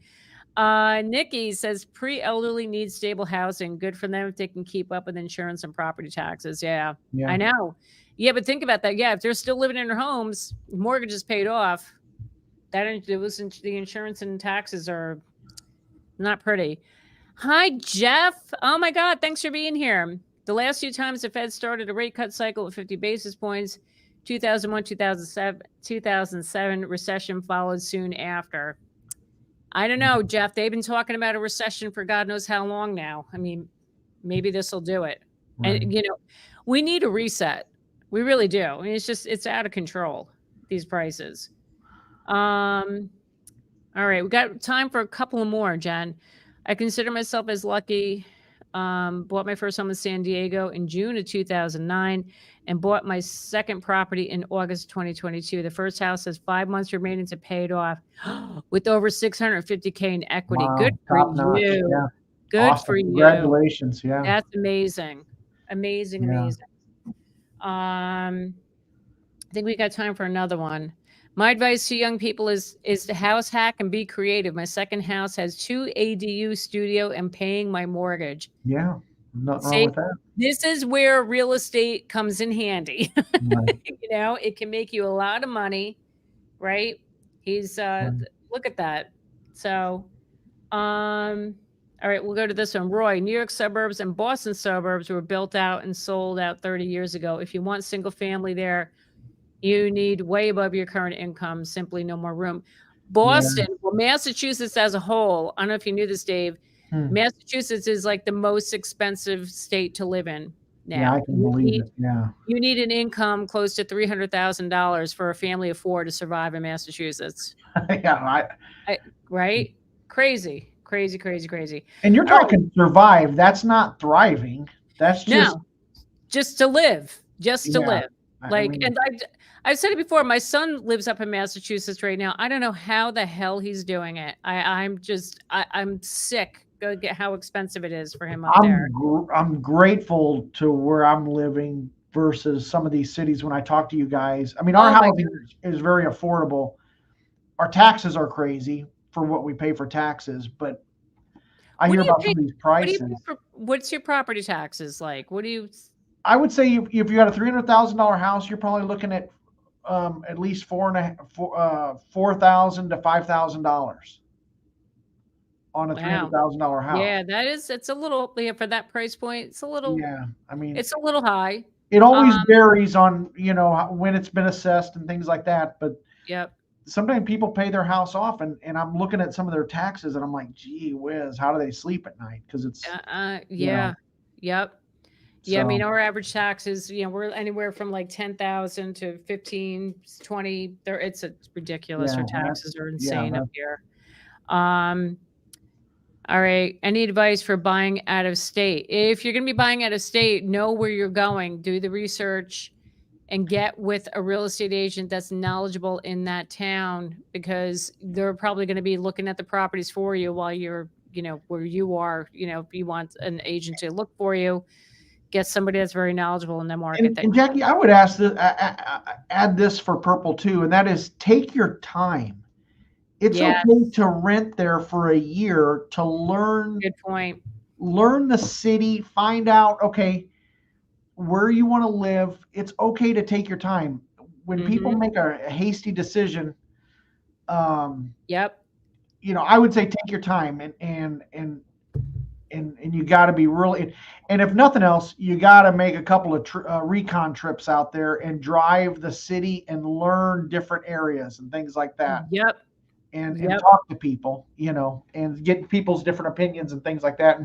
Nikki says pre-elderly need stable housing. Good for them if they can keep up with insurance and property taxes. Yeah. I know. Yeah, but think about that. Yeah, if they're still living in their homes, mortgage is paid off. The insurance and taxes are not pretty. Hi, Jeff. Oh my God. Thanks for being here. The last few times the Fed started a rate cut cycle with 50 basis points, 2001, 2007 recession followed soon after. I don't know, Jeff. They've been talking about a recession for God knows how long now. I mean, maybe this will do it. Right. And, we need a reset. We really do. I mean, it's out of control, these prices. All right. We got time for a couple more, Jen. I consider myself as lucky. Bought my first home in San Diego in June of 2009 and bought my second property in August 2022. The first house has 5 months remaining to pay it off with over $650K in equity. Wow, good for you. Yeah. Good awesome. for you. Congratulations. Yeah. That's amazing. Amazing. I think we got time for another one. My advice to young people is to house hack and be creative. My second house has 2 ADU studio and paying my mortgage. Yeah, nothing wrong with that. This is where real estate comes in handy. Right. It can make you a lot of money, right? He's look at that. So, all right, we'll go to this one. Roy, New York suburbs and Boston suburbs were built out and sold out 30 years ago. If you want single family there, you need way above your current income, simply no more room. Boston, well, Massachusetts as a whole, I don't know if you knew this, Dave, Massachusetts is like the most expensive state to live in now. Yeah, I can believe it. Yeah. You need an income close to $300,000 for a family of 4 to survive in Massachusetts. Right? Crazy. And you're talking survive. That's not thriving. That's just to live. Just to live. I've said it before. My son lives up in Massachusetts right now. I don't know how the hell he's doing it. I'm sick. Go get how expensive it is for him up there. I'm grateful to where I'm living versus some of these cities. When I talk to you guys, I mean, our housing is very affordable. Our taxes are crazy for what we pay for taxes, but I hear about some of these prices. What's your property taxes like? What do you? I would say if you got a $300,000 house, you're probably looking at least $4,000 to $5,000 on a $300,000 house. Yeah, it's a little for that price point. It's a little. Yeah, I mean, it's a little high. It always varies on when it's been assessed and things like that. But sometimes people pay their house off, and I'm looking at some of their taxes, and I'm like, gee whiz, how do they sleep at night? Because it's Yep. Yeah, I mean, So our average taxes, we're anywhere from like 10,000 to 15, 20. It's ridiculous. yeah, Our taxes are yeah, insane up here. Um, all right. Any advice for buying out of state? If you're going to be buying out of state, know where you're going, do the research, and get with a real estate agent that's knowledgeable in that town, because they're probably going to be looking at the properties for you while you're, where you are. If you want an agent to look for you, get somebody that's very knowledgeable in the market. and Jackie, I would ask this, add this for Purple too, and that is take your time. It's Yes, okay to rent there for a year to learn good point. the city, find out, okay, where you want to live. It's okay to take your time. When people Mhm. make a hasty decision, Yep. I would say take your time, and you got to be really, and if nothing else, you got to make a couple of recon trips out there and drive the city and learn different areas and things like that, Yep. and Yep. talk to people, and get people's different opinions and things like that,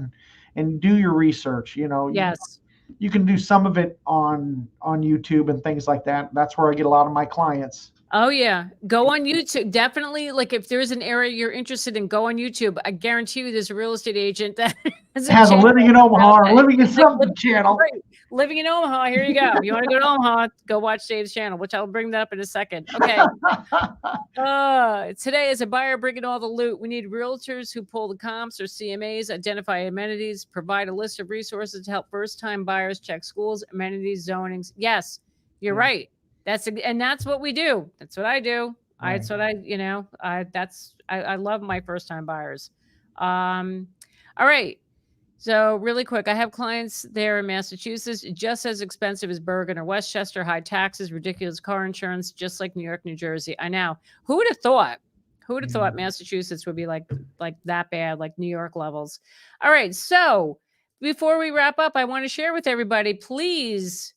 and do your research. Yes. You can do some of it on YouTube and things like that. That's where I get a lot of my clients. Oh, yeah. Go on YouTube. Definitely, like, if there's an area you're interested in, go on YouTube. I guarantee you there's a real estate agent that has a Has a channel living in about Omaha or that. living in It's like something channel. right. Living in Omaha. Here you go. If you want to go to Omaha, go watch Dave's channel, which I'll bring that up in a second. Okay. Today, as a buyer bringing all the loot, we need realtors who pull the comps or CMAs, identify amenities, provide a list of resources to help first-time buyers check schools, amenities, zonings. Yes, you're Yeah. right. That's what we do. That's what I do. Right. That's what I love my first-time buyers. All right. So really quick, I have clients there in Massachusetts, just as expensive as Bergen or Westchester, high taxes, ridiculous car insurance, just like New York, New Jersey. I know. Who would have thought? Who would have thought Massachusetts would be like that bad, like New York levels? All right. So before we wrap up, I want to share with everybody, please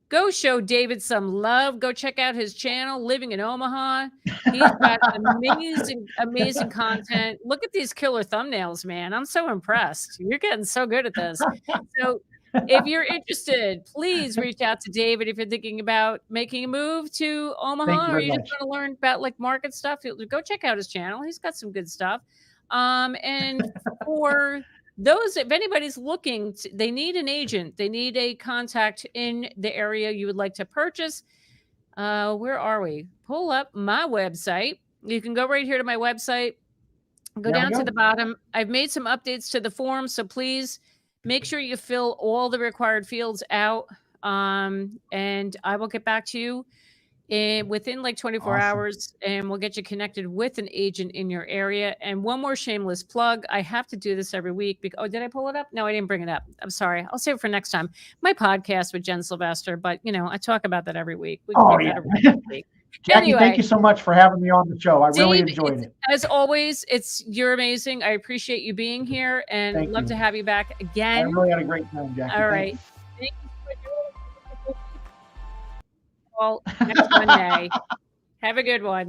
go show David some love. Go check out his channel, Living in Omaha. He's got amazing, amazing content. Look at these killer thumbnails, man. I'm so impressed. You're getting so good at this. So if you're interested, please reach out to David if you're thinking about making a move to Thank Omaha, you or very you just much. want to learn about like market stuff. Go check out his channel. He's got some good stuff. And for those, if anybody's looking, they need an agent, they need a contact in the area you would like to purchase. Where are we? Pull up my website. You can go right here to my website, go There we down to go. the bottom. I've made some updates to the form, so please make sure you fill all the required fields out. And I will get back to you within like 24 Awesome. hours, and we'll get you connected with an agent in your area. And one more shameless plug. I have to do this every week. Did I pull it up? No, I didn't bring it up. I'm sorry. I'll save it for next time. My podcast with Jen Sylvester, but I talk about that every week. We can Oh, do yeah. that every week. Jackie, thank Anyway, you so much for having me on the show. I really Dave, enjoyed it. as always, you're amazing. I appreciate you being here, and Thank love you. to have you back I again. really had a great time, Jackie. All Thank right. you. Thank you for next Monday. Have a good one.